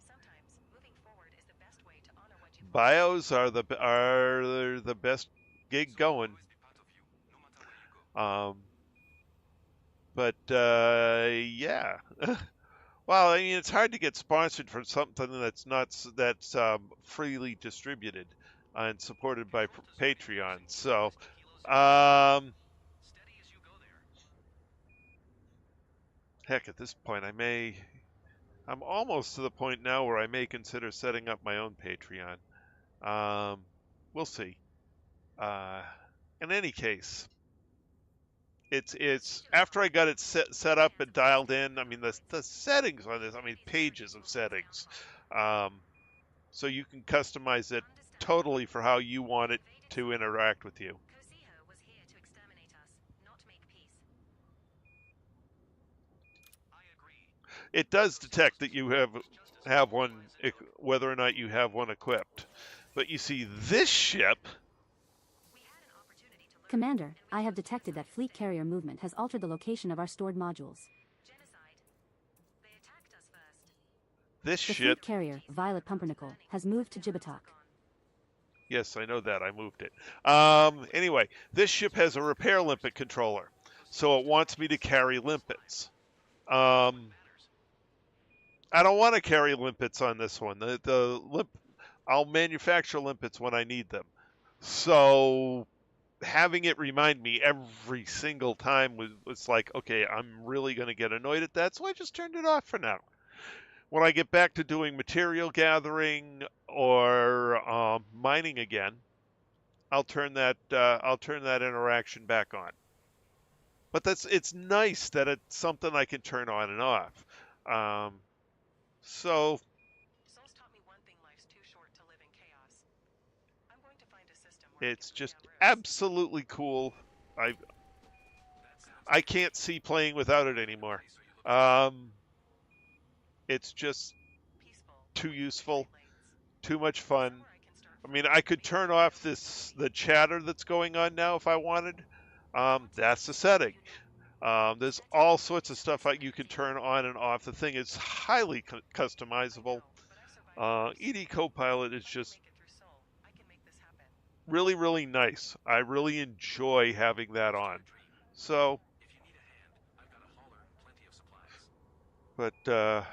Sometimes moving forward is the best way to honor what you've Bios are the best gig going. But yeah. Well, I mean, it's hard to get sponsored for something that's freely distributed and supported by Patreon. So, Steady as you go there. heck, at this point, I'm almost to the point now where I may consider setting up my own Patreon. We'll see. In any case, It's after I got it set up and dialed in. I mean, the settings on this. I mean, pages of settings. So you can customize it totally for how you want it to interact with you. Kosiho was here to exterminate us, not make peace. I agree. It does detect that you have one, whether or not you have one equipped. But you see, this ship. We had an opportunity to learn Commander, I have detected that fleet carrier movement has altered the location of our stored modules. genocide. They attacked us first. This The ship. fleet carrier, Violet Pumpernickel, has moved to Gibitok. Yes, I know that. I moved it. Anyway, this ship has a repair limpet controller, so it wants me to carry limpets. I don't want to carry limpets on this one. I'll manufacture limpets when I need them. So having it remind me every single time was like, okay, I'm really going to get annoyed at that, so I just turned it off for now. When I get back to doing material gathering or mining again, I'll turn that interaction back on. But it's nice that it's something I can turn on and off. So Soul's taught me one thing: life's too short to live in chaos. I'm going to find a system where it's we can just clean our roads. absolutely cool. I can't see playing without it anymore. It's just Peaceful. too useful, Straight lanes. too much fun. Somewhere I can start I mean, flying I could peace. turn off the chatter that's going on now if I wanted. That's the setting. There's all sorts of stuff you can turn on and off. The thing is highly customizable. ED Copilot is just really, really nice. I really enjoy having that on. So, If you need a hand, I've got a hauler and plenty of supplies. but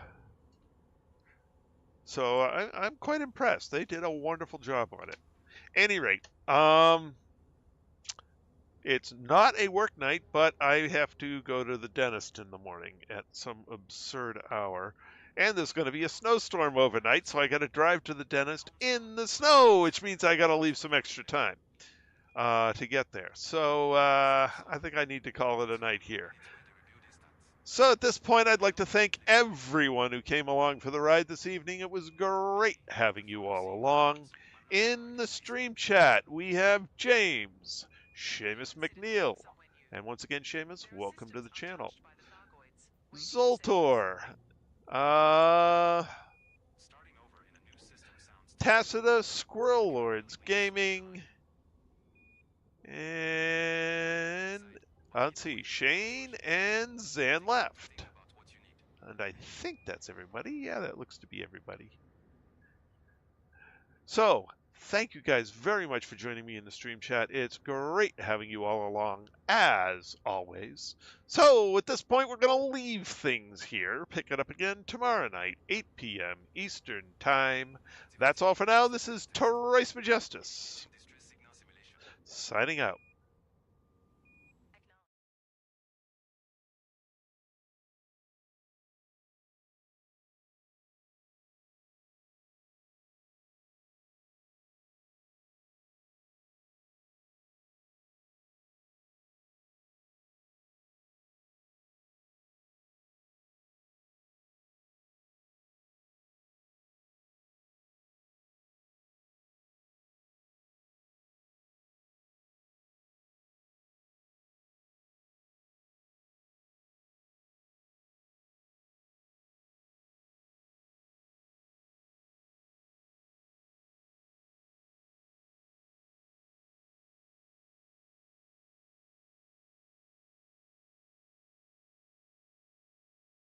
so I'm quite impressed. They did a wonderful job on it. Any rate, it's not a work night, but I have to go to the dentist in the morning at some absurd hour. And there's going to be a snowstorm overnight, so I got to drive to the dentist in the snow, which means I got to leave some extra time to get there. So I think I need to call it a night here. So at this point, I'd like to thank everyone who came along for the ride this evening. It was great having you all along. In the stream chat, we have James, Seamus McNeil, and once again, Seamus, welcome to the channel. Zoltor, Starting over in a new system sounds Tacita, Squirrel Lords Gaming, and let's see, Shane and Zan left. about what you need. And I think that's everybody. Yeah, that looks to be everybody. So, thank you guys very much for joining me in the stream chat. It's great having you all along, as always. So, at this point, we're going to leave things here. Pick it up again tomorrow night, 8 p.m. Eastern Time. That's all for now. This is Terrace Majestus, Distress signal simulation. signing out.